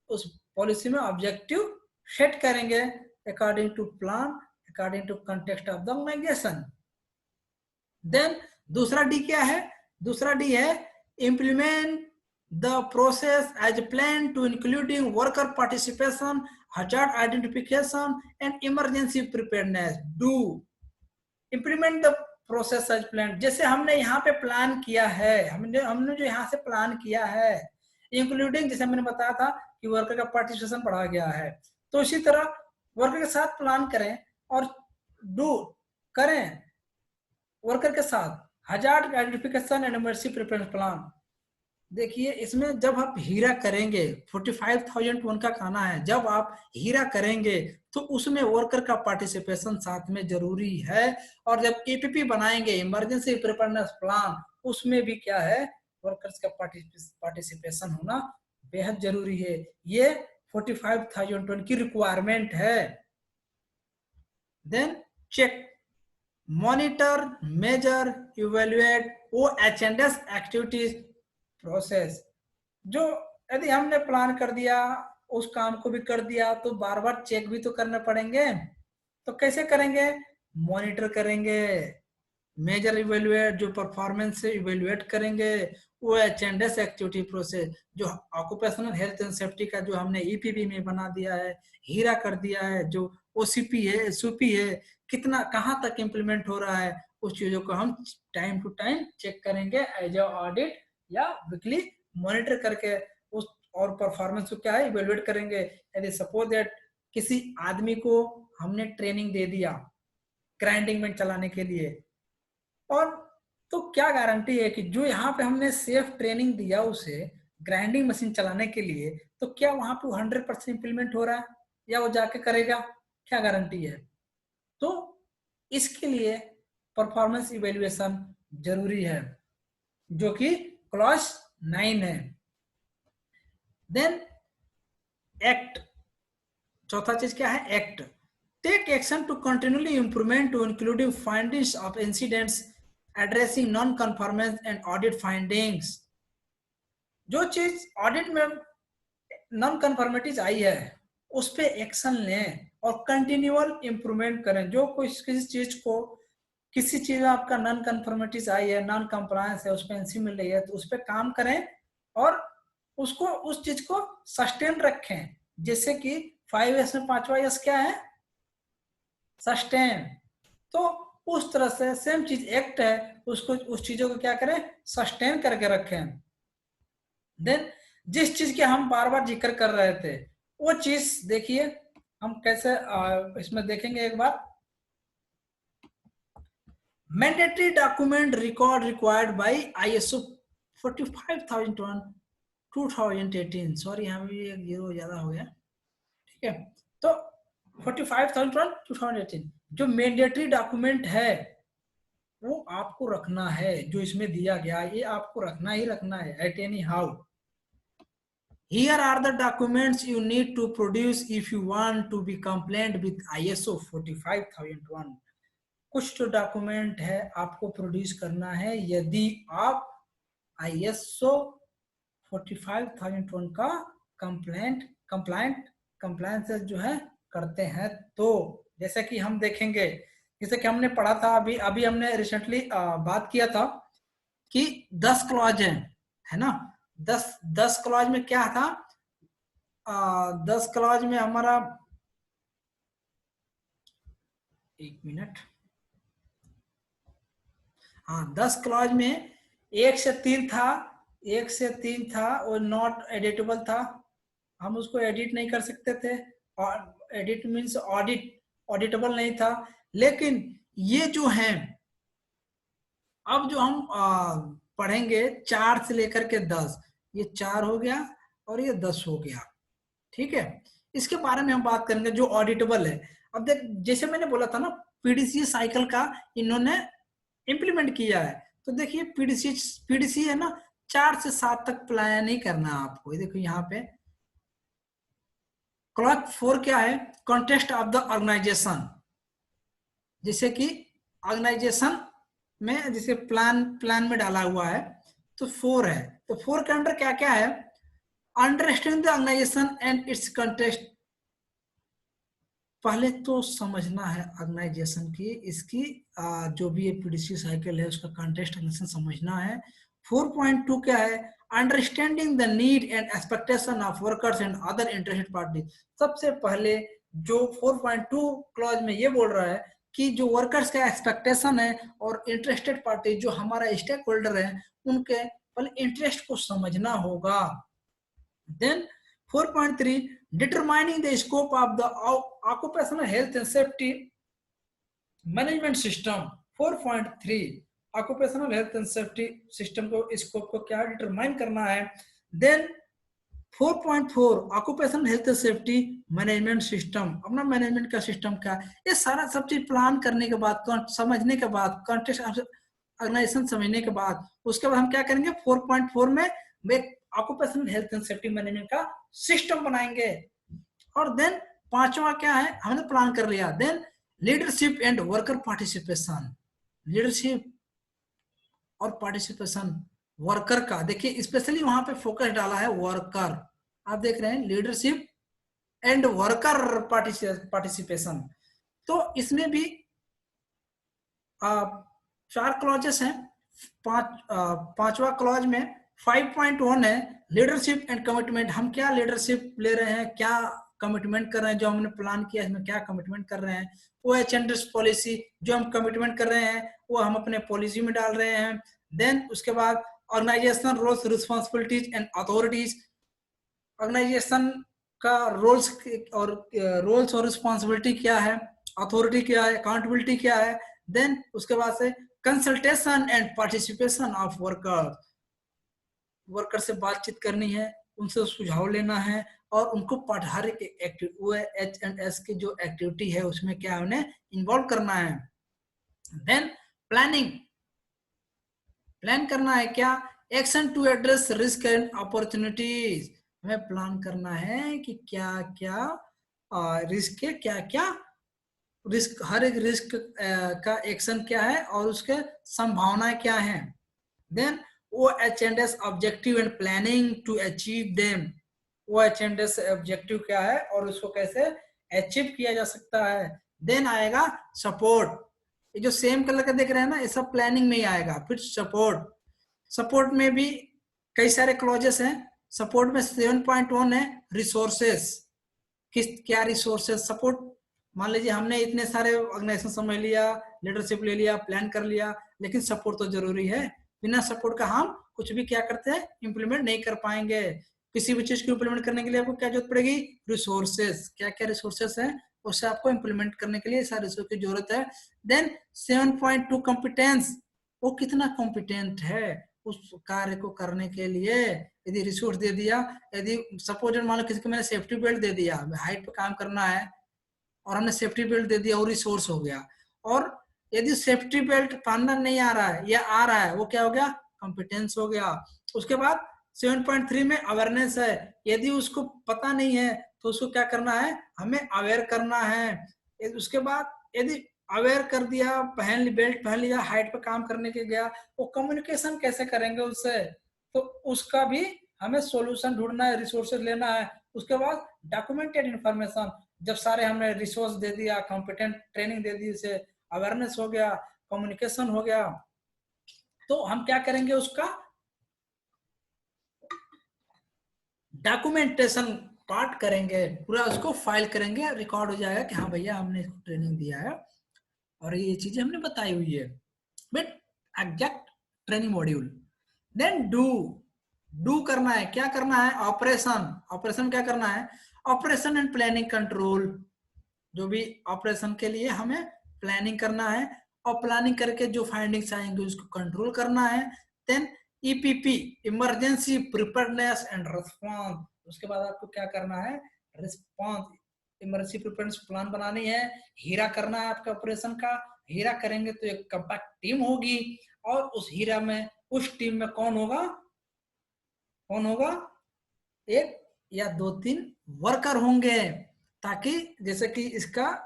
A: उस पॉलिसी में ऑब्जेक्टिव सेट करेंगे according to plan, according to context of the organization. Then दूसरा डी क्या है, दूसरा डी है implement the process as planned to including worker participation, hazard identification and emergency preparedness. Do implement the process as planned। जैसे हमने यहाँ पे plan किया है, हमने जो यहाँ से प्लान किया है, इंक्लूडिंग जैसे मैंने बताया था कि वर्कर का पार्टिसिपेशन बढ़ा गया है, तो इसी तरह वर्कर के साथ प्लान करें और डू करें वर्कर के साथ hazard identification and emergency preparation plan. देखिए इसमें जब आप हीरा करेंगे, 45,001 का कहना है, जब आप हीरा करेंगे तो उसमें वर्कर का पार्टिसिपेशन साथ में जरूरी है। और जब एपीपी बनाएंगे, इमरजेंसी प्रिपेयरनेस प्लान, उसमें भी क्या है, वर्कर्स का पार्टिसिपेशन होना बेहद जरूरी है। ये 45,001 की रिक्वायरमेंट है। Then check, monitor, measure, evaluate OH&S activities process. जो यदि हमने प्लान कर दिया, उस काम को भी कर दिया, तो बार बार चेक भी तो करने पड़ेंगे। तो कैसे करेंगे, मॉनिटर करेंगे, मेजर इवेल्युएट जो परफॉर्मेंस से इवेल्युएट करेंगे, OH&S एक्टिविटी प्रोसेस जो ऑक्यूपेशनल हेल्थ एंड सेफ्टी का जो हमने ईपीबी में बना दिया है, हीरा कर दिया है, जो ओसीपी है, एसओपी है, कितना कहां तक इंप्लीमेंट हो रहा है, उस चीजों को हम टाइम टू टाइम चेक करेंगे एज अ ऑडिट या वीकली मॉनिटर करके उस और परफॉर्मेंस को क्या है इवेल्युएट करेंगे। यदि सपोज दैट किसी आदमी को हमने ट्रेनिंग दे दिया ग्राइंडिंग में चलाने के लिए, और तो क्या गारंटी है कि जो यहाँ पे हमने सेफ ट्रेनिंग दिया उसे ग्राइंडिंग मशीन चलाने के लिए, तो क्या वहां पे 100% इंप्लीमेंट हो रहा है या वो जाके करेगा, क्या गारंटी है। तो इसके लिए परफॉर्मेंस इवेल्युएशन जरूरी है, जो कि क्लॉज 9 है। देन एक्ट, चौथा चीज क्या है, act, take action to continually improvement to including findings of incidents, addressing non conformance and audit findings. जो चीज ऑडिट में नॉन कन्फॉर्मिटीज आई है उस पर एक्शन लें और कंटिन्यूअल इंप्रूवमेंट करें। जो किसी चीज को, किसी चीज में आपका नॉन कन्फॉर्मिटीज आई है, नॉन कंप्लायंस है, उस पर एनसी मिल रही है, तो उस पर काम करें और उसको, उस चीज को सस्टेन रखें। जैसे कि 5S में 5वां S क्या है, सस्टेन। तो उस तरह से सेम चीज एक्ट है, उसको, उस चीजों को क्या करें, सस्टेन करके रखें। देन जिस चीज के हम बार बार जिक्र कर रहे थे वो चीज देखिए हम कैसे इसमें देखेंगे एक बार। Mandatory document record required by ISO 45,001 2018, sorry यहाँ भी एक जीरो ज्यादा हो गया, ठीक है। तो 45,001 2018 जो मैंडेटरी डॉक्यूमेंट है वो आपको रखना है, जो इसमें दिया गया ये आपको रखना ही रखना है at any how. Here are the documents you need to produce if you want to be compliant with ISO 45,001। कुछ तो डॉक्यूमेंट है आपको प्रोड्यूस करना है यदि आप ISO 45,000 टन का कंप्लायंस जो है करते हैं। तो जैसे कि हम देखेंगे, जैसे कि हमने पढ़ा था, अभी अभी हमने रिसेंटली बात किया था कि 10 क्लॉज है ना। 10 क्लॉज में क्या था, 10 क्लॉज में हमारा, एक मिनट, हाँ 10 क्लॉज में 1 से 3 था, 1 से 3 था और नॉट एडिटेबल था, हम उसको एडिट नहीं कर सकते थे, और एडिट मीन्स ऑडिटेबल नहीं था। लेकिन ये जो है, अब जो हम पढ़ेंगे 4 से लेकर के 10, ये 4 हो गया और ये 10 हो गया, ठीक है। इसके बारे में हम बात करेंगे जो ऑडिटेबल है। अब देख, जैसे मैंने बोला था ना, पीडीसी साइकिल का इन्होंने इंप्लीमेंट किया है। तो देखिए पीडीसी है ना, 4 से 7 तक प्लान नहीं करना है आपको। ये देखो यहाँ पे क्लॉज 4 क्या है, कॉन्टेक्स्ट ऑफ द ऑर्गेनाइजेशन। जैसे कि ऑर्गेनाइजेशन में जैसे प्लान में डाला हुआ है, तो 4 है। तो 4 के अंदर क्या क्या है, understand the organisation and its context. पहले तो समझना है ऑर्गेनाइजेशन की, इसकी जो भी ये पीडीसी साइकिल है उसका कंटेक्स्ट ऑर्गेनाइजेशन समझना है। 4.2 क्या है, understanding the need and expectation of workers and other interested party. सबसे पहले जो 4.2 क्लॉज में ये बोल रहा है कि जो वर्कर्स का एक्सपेक्टेशन है और इंटरेस्टेड पार्टी जो हमारा स्टेक होल्डर है, उनके पहले इंटरेस्ट को समझना होगा। Then 4.3, determining the scope of the occupational health and safety management system। 4.3, occupational health and safety system को स्कोप को क्या डिटरमाइन करना है। Then 4.4, occupational health and safety management system, अपना मैनेजमेंट का सिस्टम क्या। ये सारा सब चीज प्लान करने के बाद, समझने के बाद, कॉन्टेक्स्ट ऑर्गेनाइजेशन समझने के बाद, उसके बाद हम क्या करेंगे 4.4 में occupational health and safety management का सिस्टम बनाएंगे। और देन 5वां क्या है, हमने प्लान कर लिया। Then leadership and worker participation, leadership और पार्टिसिपेशन वर्कर का, देखिए स्पेशली वहां पे फोकस डाला है वर्कर। आप देख रहे हैं लीडरशिप एंड वर्कर पार्टिसिपेशन। तो इसमें भी 4 क्लॉजेस हैं। 5वां क्लॉज में 5.1 है लीडरशिप एंड कमिटमेंट। हम क्या लीडरशिप ले रहे हैं, क्या कमिटमेंट कर रहे हैं, जो हमने प्लान किया इसमें क्या कमिटमेंट कर रहे हैं। वो एच पॉलिसी, जो हम कमिटमेंट कर रहे हैं वो हम अपने पॉलिसी में डाल रहे हैं। देन उसके बाद organisational roles, responsibilities and authorities. Organisation का रोल्स और रिस्पॉन्सिबिलिटी क्या है, अथॉरिटी क्या है, अकाउंटेबिलिटी क्या है। देन उसके बाद से consultation and participation of worker, worker से बातचीत करनी है, उनसे सुझाव लेना है और उनको हर एक H&S की जो एक्टिविटी है उसमें क्या है उन्हें इन्वॉल्व करना है। देन प्लानिंग, प्लान करना है क्या, action to address risk and opportunities. हमें प्लान करना है कि क्या क्या रिस्क है, क्या क्या रिस्क, हर एक रिस्क का एक्शन क्या है और उसके संभावनाएं क्या है। Then OH&S objective and planning to achieve them. OH&S objective क्या है और उसको कैसे अचीव किया जा सकता है। देन आएगा सपोर्ट, ये जो सेम कलर का देख रहे हैं ना, ये सब प्लानिंग में ही आएगा। फिर सपोर्ट, सपोर्ट में भी कई सारे क्लॉजेस हैं। सपोर्ट में 7.1 है रिसोर्सेस, किस क्या रिसोर्सेस सपोर्ट। मान लीजिए हमने इतने सारे ऑर्गेनाइजेशन समझ लिया, लीडरशिप ले लिया, प्लान कर लिया, लेकिन सपोर्ट तो जरूरी है। बिना सपोर्ट का हम कुछ भी क्या करते हैं, इंप्लीमेंट नहीं कर पाएंगे। किसी भी चीज को इंप्लीमेंट करने के लिए आपको क्या जरूरत पड़ेगी, रिसोर्सेस। क्या क्या रिसोर्सेस है, उससे आपको इंप्लीमेंट करने के लिए सारे रिसोर्स की जरूरत है। देन 7.2 कॉम्पिटेंस, वो कितना कॉम्पिटेंट है उस कार्य को करने के लिए। यदि रिसोर्स दे दिया, यदि सपोज मान लो किसी को मैंने सेफ्टी बेल्ट दे दिया, हाइट पे काम करना है और हमने सेफ्टी बेल्ट दे दिया, वो रिसोर्स हो गया। और यदि सेफ्टी बेल्ट पहनना नहीं आ रहा है या आ रहा है, वो क्या हो गया, कॉम्पिटेंस हो गया। उसके बाद 7.3 में अवेयरनेस है, यदि उसको पता नहीं है तो उसको क्या करना है, हमें अवेयर करना है। उसके बाद यदि अवेयर कर दिया, बेल्ट पहन लिया, हाइट पे काम करने के गया, वो कम्युनिकेशन कैसे करेंगे उससे, तो उसका भी हमें सॉल्यूशन ढूंढना है, रिसोर्सेज लेना है। उसके बाद डॉक्यूमेंटेड इंफॉर्मेशन, जब सारे हमने रिसोर्स दे दिया, कॉम्पिटेंट ट्रेनिंग दे दी, से अवेयरनेस हो गया, कम्युनिकेशन हो गया, तो हम क्या करेंगे, उसका डॉक्यूमेंटेशन पार्ट करेंगे, पूरा उसको फाइल करेंगे, रिकॉर्ड हो जाएगा कि हाँ भैया हमने इसको ट्रेनिंग दिया है और ये चीजें हमने बताई हुई है। But exact training module. Then do करना है, क्या करना है, ऑपरेशन। ऑपरेशन क्या करना है, ऑपरेशन एंड प्लानिंग कंट्रोल। जो भी ऑपरेशन के लिए हमें प्लानिंग करना है, और प्लानिंग करके जो फाइंडिंग्स आएंगे उसको कंट्रोल करना है। Then EPP, emergency preparedness and response. उसके बाद आपको क्या करना है, रिस्पांस, इमरजेंसी प्रिपेयर्डनेस प्लान बनानी है। हीरा करना है आपका ऑपरेशन का। हीरा करेंगे तो एक कंपैक्ट टीम होगी, और उस हीरा में, उस टीम में कौन होगा, कौन होगा, एक या दो तीन वर्कर होंगे, ताकि जैसे कि इसका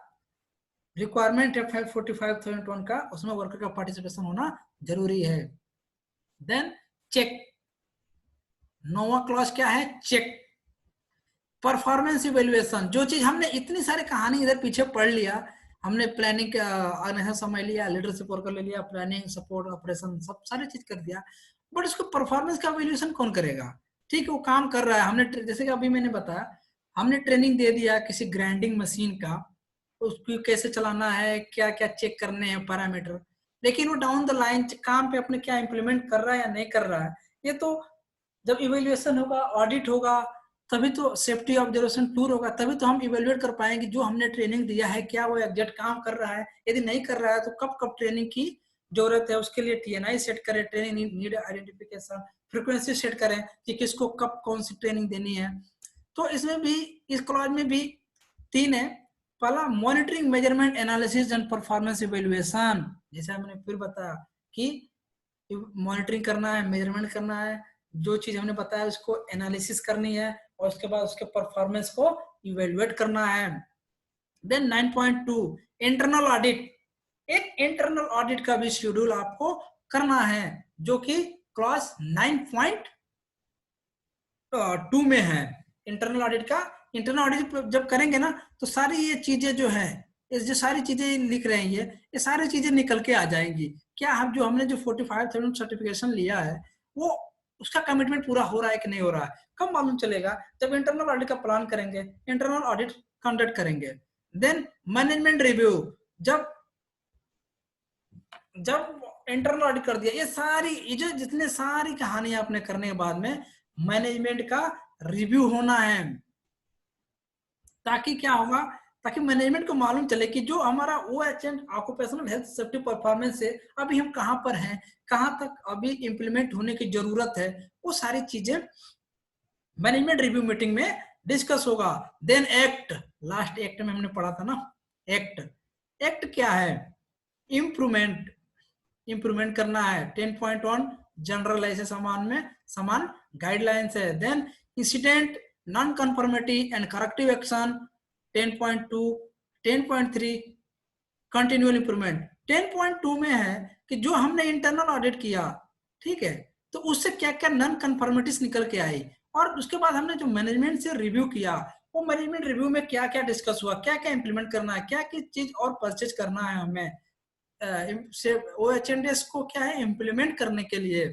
A: रिक्वायरमेंट है 45,000 टन का, उसमें वर्कर का पार्टिसिपेशन होना जरूरी है। देन चेक, नोवा क्लॉज क्या है, चेक। परफॉर्मेंस इवेल्युएशन, जो चीज हमने इतनी सारी कहानी इधर पीछे पढ़ लिया, हमने प्लानिंग का समय लिया, लीडरशिप वर्कर ले लिया, प्लानिंग, सपोर्ट, ऑपरेशन, सब सारी चीज कर दिया, बट उसको परफॉर्मेंस का इवेल्युएशन कौन करेगा। ठीक है, वो काम कर रहा है, हमने जैसे कि अभी मैंने बताया, हमने ट्रेनिंग दे दिया किसी ग्राइंडिंग मशीन का, उसको कैसे चलाना है, क्या क्या चेक करने हैं पैरामीटर, लेकिन वो डाउन द लाइन काम पे अपने क्या इंप्लीमेंट कर रहा है या नहीं कर रहा है, ये तो जब इवेल्युएशन होगा, ऑडिट होगा, तभी तो सेफ्टी ऑब्जर्वेशन टूर होगा, तभी तो हम इवेल्युएट कर पाएंगे जो हमने ट्रेनिंग दिया है क्या वो एग्जैक्ट काम कर रहा है। यदि नहीं कर रहा है तो कब कब ट्रेनिंग की जरूरत है, उसके लिए टीएनआई सेट करें, training need identification, frequency set करें कि किसको कब कौन सी ट्रेनिंग देनी है। तो इसमें भी, इस क्लॉज में भी तीन है। पहला monitoring, measurement, analysis and performance evaluation. जैसे हमने फिर बताया कि मॉनिटरिंग करना है, मेजरमेंट करना है, जो चीज हमने बताया उसको एनालिसिस करनी है, और उसके बाद उसके परफॉर्मेंस को इवेल्युएट करना है। देन 9.2 इंटरनल ऑडिट, एक इंटरनल ऑडिट का भी शेड्यूल आपको करना है, जो कि क्लॉज 9.2 में है इंटरनल ऑडिट का। इंटरनल ऑडिट जब करेंगे ना, तो सारी ये चीजें जो है, इस जो सारी चीजें लिख रहे हैं ये सारी चीजें निकल के आ जाएंगी। क्या हम जो हमने जो 45,000 सर्टिफिकेशन लिया है, वो उसका कमिटमेंट पूरा हो रहा है कि नहीं हो रहा है, कब मालूम चलेगा, जब इंटरनल ऑडिट का प्लान करेंगे, इंटरनल ऑडिट कंडक्ट करेंगे। देन मैनेजमेंट रिव्यू, जब जब इंटरनल ऑडिट कर दिया, ये जो जितने सारी कहानी आपने करने के बाद में मैनेजमेंट का रिव्यू होना है, ताकि क्या होगा, ताकि मैनेजमेंट को मालूम चले कि जो हमारा OHM occupational health safety performance है, अभी हम कहां पर हैं, कहां तक अभी इंप्लीमेंट होने की जरूरत है, वो सारी चीजें मैनेजमेंट रिव्यू मीटिंग में डिस्कस होगा। देन एक्ट, लास्ट एक्ट में हमने पढ़ा था ना, एक्ट। एक्ट क्या है, इंप्रूवमेंट, इंप्रूवमेंट करना है। 10.1 जनरल ऐसे समान में समान गाइडलाइंस है। Then incident, non conformity and corrective action. 10.2, 10.3 continual improvement. 10.2 में है कि जो हमने इंटरनल ऑडिट किया, ठीक है, तो उससे क्या क्या नॉन कंफर्मिटीज निकल के आई, और उसके बाद हमने जो मैनेजमेंट से रिव्यू किया, वो मैनेजमेंट रिव्यू में क्या क्या डिस्कस हुआ, क्या क्या इंप्लीमेंट करना है, क्या क्या चीज और परचेज करना है हमें OHS को क्या है इंप्लीमेंट करने के लिए।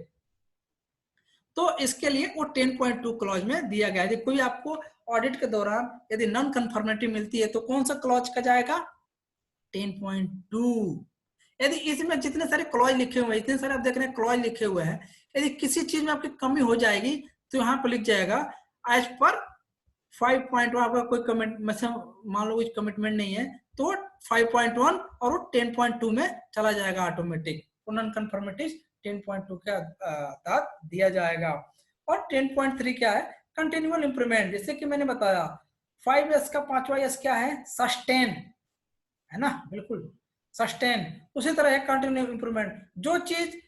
A: तो इसके लिए वो 10.2 क्लॉज में दिया गया है। कोई आपको ऑडिट के दौरान यदि नॉन कंफर्मिटी मिलती है तो कौन सा क्लॉज का जाएगा, 10.2। यदि इसमें जितने सारे क्लॉज लिखे हुए हैं, इतने सारे आप देख रहे हैं क्लॉज लिखे हुए हैं, यदि किसी चीज में आपकी कमी हो जाएगी तो यहाँ पर लिख जाएगा एज पर 5.1, आपका कोई कमिट, मान लो कुछ कमिटमेंट नहीं है तो 5.1 और वो 10.2 में चला जाएगा ऑटोमेटिक, नॉन कंफर्मिटीज 10.2 के तहत दिया जाएगा। और 10.3 क्या है, कंटिन्यूअल इंप्रूवमेंट। जैसे कि मैंने बताया 5S का 5वां S क्या है, सस्टेन, है ना, बिल्कुल सस्टेन। उसी तरह है कंटिन्यूअल इंप्रूवमेंट। जो चीज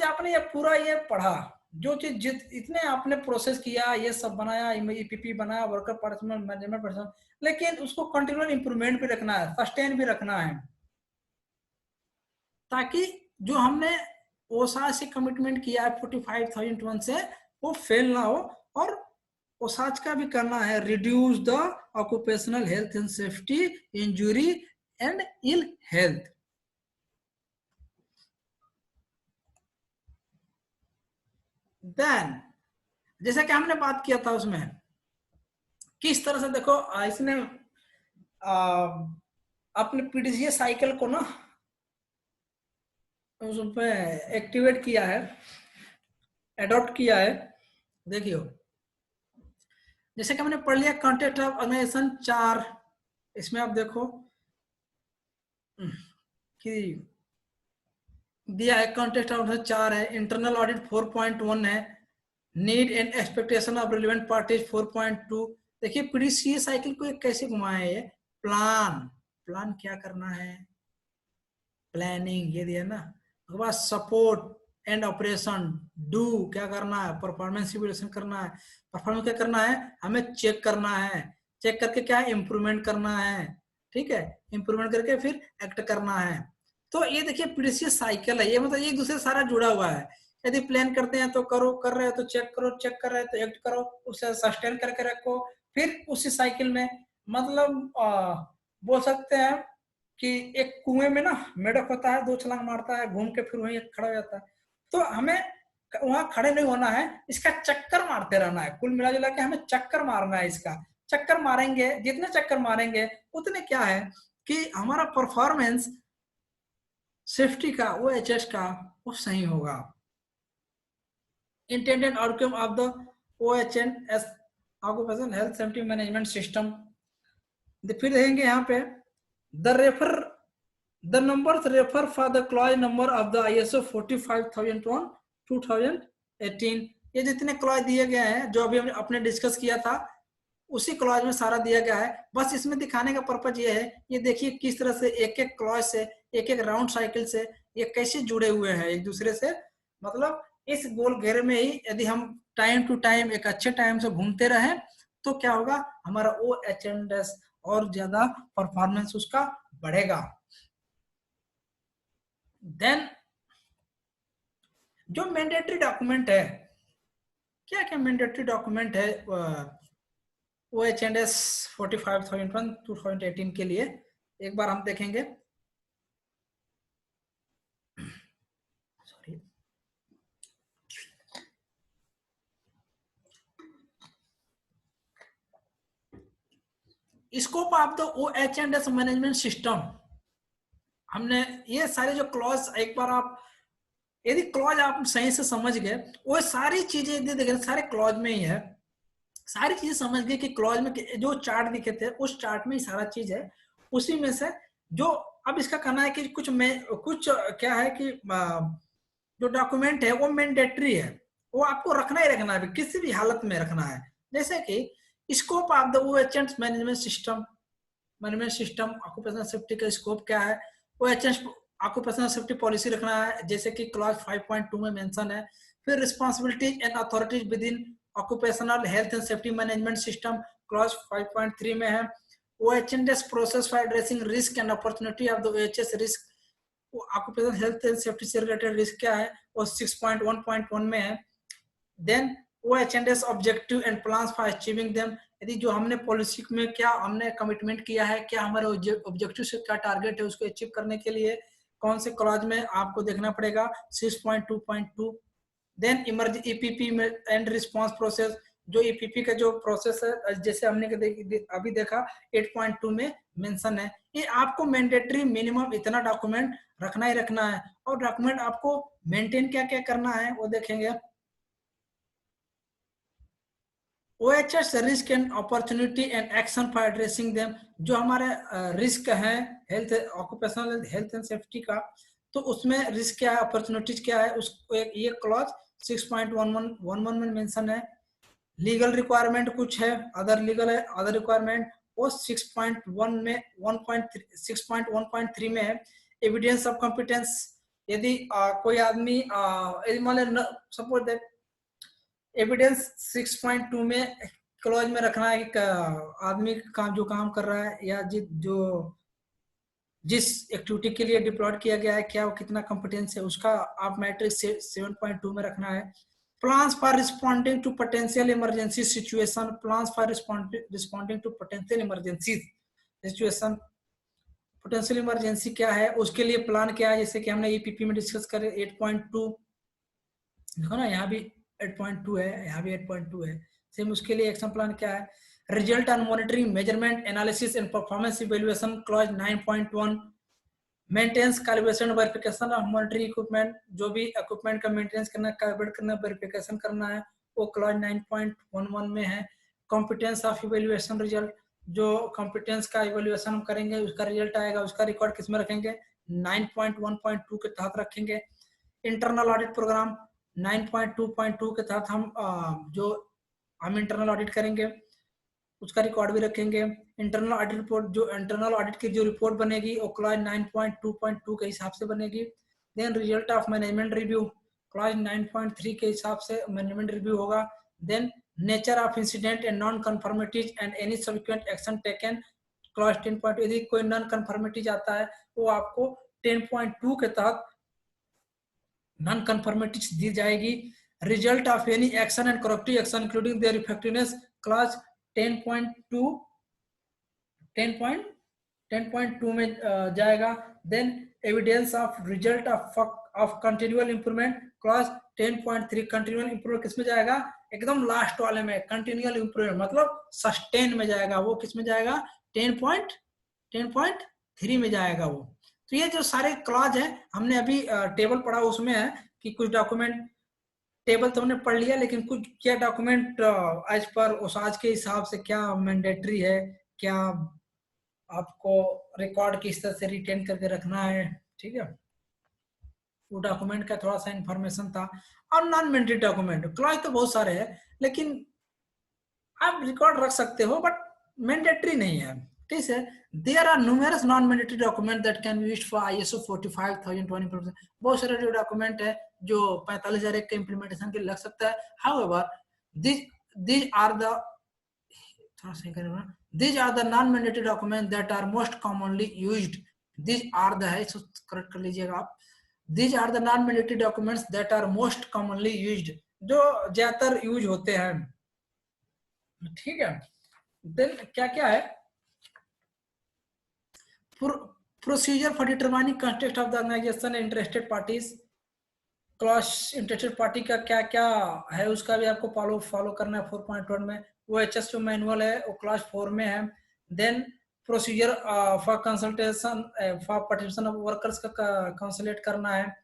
A: आपने ये पूरा ये पढ़ा, जो चीज इतने आपने प्रोसेस किया, ये सब बनाया, ईपीपी बनाया, वर्कर परफॉर्मेंस मैनेजमेंट पर्सन, लेकिन उसको कंटिन्यूअल इंप्रूवमेंट भी रखना है, सस्टेन भी रखना है, ताकि जो हमने ओसा से कमिटमेंट किया है 45,000 टन से, वो फेल ना हो। और ओसाज का भी करना है, reduce the occupational health and safety, injury and ill health. Then जैसा कि हमने बात किया था उसमें किस तरह से देखो इसने अपने पीडीसीए साइकिल को ना उसमें एक्टिवेट किया है, एडॉप्ट किया है। देखियो जैसे कि हमने पढ़ लिया कॉन्टेक्ट ऑफ ऑर्गेनाइजेशन 4, इसमें आप देखो कि दिया है कॉन्टेक्ट ऑफ 4 है, इंटरनल ऑडिट 4.1 है, need and expectation of relevant parties 4.2। देखिए पीडीसीए साइकिल को कैसे घुमाया है ये, प्लान, प्लान क्या करना है, प्लानिंग ये दिया ना। उसके बाद सपोर्ट एंड ऑपरेशन, डू क्या करना है, परफॉर्मेंस इवैल्यूएशन करना है। परफॉर्मेंस क्या करना है, हमें चेक करना है, चेक करके क्या इम्प्रूवमेंट करना है, ठीक है, इम्प्रूवमेंट करके फिर एक्ट करना है। तो ये देखिए पीडीसीए साइकिल है ये, मतलब एक दूसरे से सारा जुड़ा हुआ है। यदि प्लान करते हैं तो करो, कर रहे हो तो चेक करो, चेक कर रहे हो तो एक्ट करो, उसे सस्टेन करके रखो, फिर उसी साइकिल में मतलब बोल सकते हैं कि एक कुएं में ना मेढक होता है, 2 छलांग मारता है, घूम के फिर वहीं खड़ा हो जाता है। तो हमें वहां खड़े नहीं होना है, इसका चक्कर मारते रहना है, कुल मिला जुला के हमें चक्कर मारना है इसका। चक्कर मारेंगे, जितने चक्कर मारेंगे उतने क्या है कि हमारा परफॉर्मेंस सेफ्टी का, वो एचएस का, वो सही होगा। Intended outcome of the OHS occupational health safety management system. फिर देखेंगे यहाँ पे the refer the numbers refer for the clause number of the ISO 45001 2018। ये जितने क्लॉज दिए गए हैं जो अभी हमने अपने डिस्कस किया था उसी क्लॉज में सारा दिया गया है। बस इसमें दिखाने का पर्पज ये है, ये देखिए किस तरह से एक एक क्लॉज से, एक एक राउंड साइकिल से ये कैसे जुड़े हुए हैं एक दूसरे से। मतलब इस गोल घेरे में ही यदि हम टाइम टू टाइम एक अच्छे टाइम से घूमते रहे तो क्या होगा, हमारा OHS और ज्यादा परफॉर्मेंस उसका बढ़ेगा। देन जो मैंडेटरी डॉक्यूमेंट है, क्या क्या मैंडेटरी डॉक्यूमेंट है OHS 45,001 2018 के लिए, एक बार हम देखेंगे। Sorry, scope of the OHS management system. हमने ये सारे जो क्लॉज, एक बार आप यदि क्लॉज आप सही से समझ गए, वो सारी चीजें यदि देखें सारे क्लॉज में ही है, सारी चीजें समझ गए कि क्लॉज में जो चार्ट दिखे थे उस चार्ट में ही सारा चीज है। उसी में से जो अब इसका कहना है कि कुछ क्या है कि जो डॉक्यूमेंट है वो मैंडेटरी है, वो आपको रखना ही रखना है, किसी भी हालत में रखना है। जैसे कि scope of the OHS management system occupational safety का स्कोप क्या है, OHS ऑक्यूपेशनल सेफ्टी पॉलिसी रखना है जैसे कि क्लॉज 5.2 में मेंशन है। फिर responsibilities and authorities within occupational health and safety management system clause 5.3 में है। OHS process for addressing risk and opportunity of the OHS risk, occupational health and safety से रिलेटेड रिस्क क्या है वो 6.1.1 में है। Then OHS objective and plans for achieving them, यदि जो हमने पॉलिसी में क्या हमने कमिटमेंट किया है, क्या हमारे ऑब्जेक्टिव से क्या टारगेट है उसको अचीव करने के लिए कौन से क्लॉज में आपको देखना पड़ेगा 6.2.2। देन इमरजेंसी EPP में एंड रिस्पांस प्रोसेस, जो EPP का जो प्रोसेस है जैसे हमने अभी देखा 8.2 में मेंशन है। ये आपको मैंडेटरी मिनिमम इतना डॉक्यूमेंट रखना ही रखना है। और डॉक्यूमेंट आपको मेंटेन क्या क्या करना है वो देखेंगे। OHS risk and opportunity and action for addressing them, जो हमारे रिस्क है health occupational health and safety का, तो उसमें रिस्क क्या है, अपॉर्चुनिटीज क्या है, उसको ये क्लॉज 6.11 में मेंशन है। लीगल रिक्वायरमेंट कुछ है, अदर लीगल है, अदर रिक्वायरमेंट वो 6.1 में 6.1.3 में है। एविडेंस ऑफ कॉम्पिटेंस, यदि कोई आदमी यदि मान सपोज दैट एविडेंस 6.2 में क्लॉज में रखना है कि आदमी काम जो काम कर रहा है या जो जिस एक्टिविटी के लिए डिप्लॉयड किया गया है क्या वो कितना कॉम्पिटेंस है उसका आप मैट्रिक्स 7.2 में रखना है। plans for responding to potential emergency situation, plans for responding to potential emergency situation. Potential emergency क्या है, उसके लिए प्लान क्या है, जैसे कि हमने ईपीपी में डिस्कस करे 8.2, देखो ना यहाँ भी 8.2 है, यहाँ भी 8.2 है, सेम उसके लिए एक्शन प्लान क्या है, result on monitoring measurement analysis and performance evaluation clause 9.1, maintenance calibration verification of monitoring equipment, जो भी इक्विपमेंट का मेंटेनेंस करना, कैलिब्रेट करना, वेरिफिकेशन करना है, वो क्लॉज 9.11 में है। कॉम्पिटेंस ऑफ इवैल्यूएशन रिजल्ट, जो कॉम्पिटेंस का इवैल्यूएशन हम करेंगे, उसका रिजल्ट आएगा, उसका रिकॉर्ड किस में रखेंगे, 9.1.2 के तहत रखेंगे। इंटरनल ऑडिट प्रोग्राम 9.2.2 के तहत हम इंटरनल ऑडिट करेंगे, उसका रिकॉर्ड भी रखेंगे। इंटरनल ऑडिट रिपोर्ट, जो इंटरनल ऑडिट की जो रिपोर्ट बनेगी वो क्लॉज 9.2.2 के हिसाब से बनेगी। Then result of management review clause 9.3 के हिसाब से मैनेजमेंट रिव्यू होगा। Then nature of incident and non conformities and any subsequent action taken clause 10. यदि कोई नॉन कन्फर्मिटीज आता है वो आपको 10.2 के तहत नॉन कन्फर्मिटीज दी जाएगी। Result of any action and corrective action including their effectiveness clause 10.2 में जाएगा। Then evidence of result of continual improvement clause 10.3, continual improvement किसमें जाएगा, एकदम लास्ट वाले में, कंटिन्यूअल इंप्रूवमेंट मतलब सस्टेन में जाएगा, वो किसमें जाएगा, 10.3 में जाएगा वो। तो ये जो सारे क्लॉज है, हमने अभी टेबल पढ़ा, उसमें है कि कुछ डॉक्यूमेंट, टेबल तो हमने पढ़ लिया, लेकिन कुछ क्या डॉक्यूमेंट एज पर उस आज के हिसाब से क्या मैंडेटरी है, क्या आपको रिकॉर्ड किस तरह से रिटेन करके रखना है, ठीक है, वो डॉक्यूमेंट का थोड़ा सा इंफॉर्मेशन था। और नॉन मैंडेटरी डॉक्यूमेंट, क्लॉज तो बहुत सारे हैं, लेकिन आप रिकॉर्ड रख सकते हो, बट मैंडेटरी नहीं है, ठीक है। There are numerous non mandatory document that can be used for ISO 45020, बहुत सारे जो डॉक्यूमेंट है जो 45,001 के इंप्लीमेंटेशन के लिए लग सकता है। However these are the non-mandatory documents that are most commonly used. These are the है, करेक्ट कर लीजिएगा आप, these are the non-mandatory documents that are most commonly used, जो ज्यादातर यूज होते हैं, ठीक है। देन क्या क्या है, procedure for determining contact of the organisation interested parties, clause interested party का क्या क्या है उसका भी आपको फॉलो करना है 4.1 में। वो HSO मैनुअल है, वो क्लॉज 4 में है। Then procedure for consultation for participation of workers का कंसल्टेट करना है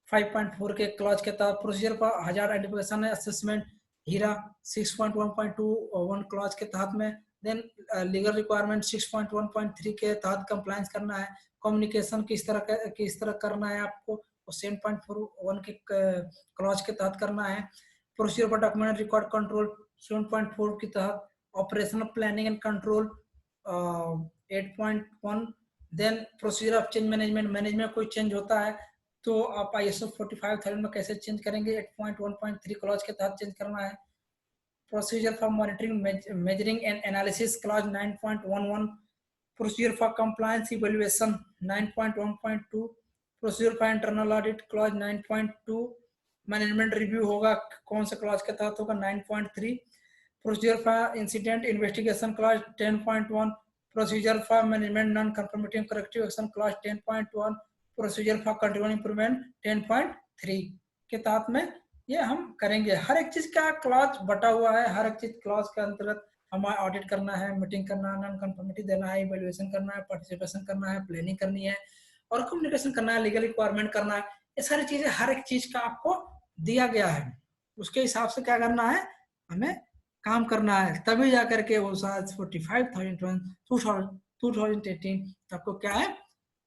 A: 5.4 के क्लॉज के तहत। Procedure for hazard identification assessment हीरा 6.1.21 क्लॉज के तहत में। देन लीगल रिक्वायरमेंट 6.1.3 के तहत कंप्लायंस करना है। कम्युनिकेशन किस तरह करना है आपको, 7.41 के क्लॉज के तहत करना है। Procedure for document record control 7.4 के तहत। Operational planning and control 8.1। Then procedure of change management कोई चेंज होता है तो आप ISO 45,000 में कैसे चेंज करेंगे, 8.1.3 क्लॉज के तहत चेंज करना है। Procedure for monitoring measuring and analysis clause 9.11। Procedure for compliance evaluation 9.1.2। Procedure for internal audit clause 9.2। Management review होगा कौन से क्लॉज के तहत होगा, 9.3। Procedure for incident investigation clause 10.1। Procedure for management non conformity corrective action clause 10.1। Procedure for continuous improvement 10.3 के तहत में ये हम करेंगे। हर एक चीज का क्लॉज बटा हुआ है, हर एक चीज क्लॉज के अंतर्गत हमें ऑडिट करना है, मीटिंग करना है, नॉन कंफर्मिटी देना है, इवैल्यूएशन करना है, पार्टिसिपेशन करना है, प्लानिंग करनी है और कम्युनिकेशन करना है, लीगल रिक्वायरमेंट करना है। ये सारी चीजें हर एक चीज का आपको दिया गया है, उसके हिसाब से क्या करना है, हमें काम करना है, तभी जाकर के वो 45,000 आपको क्या है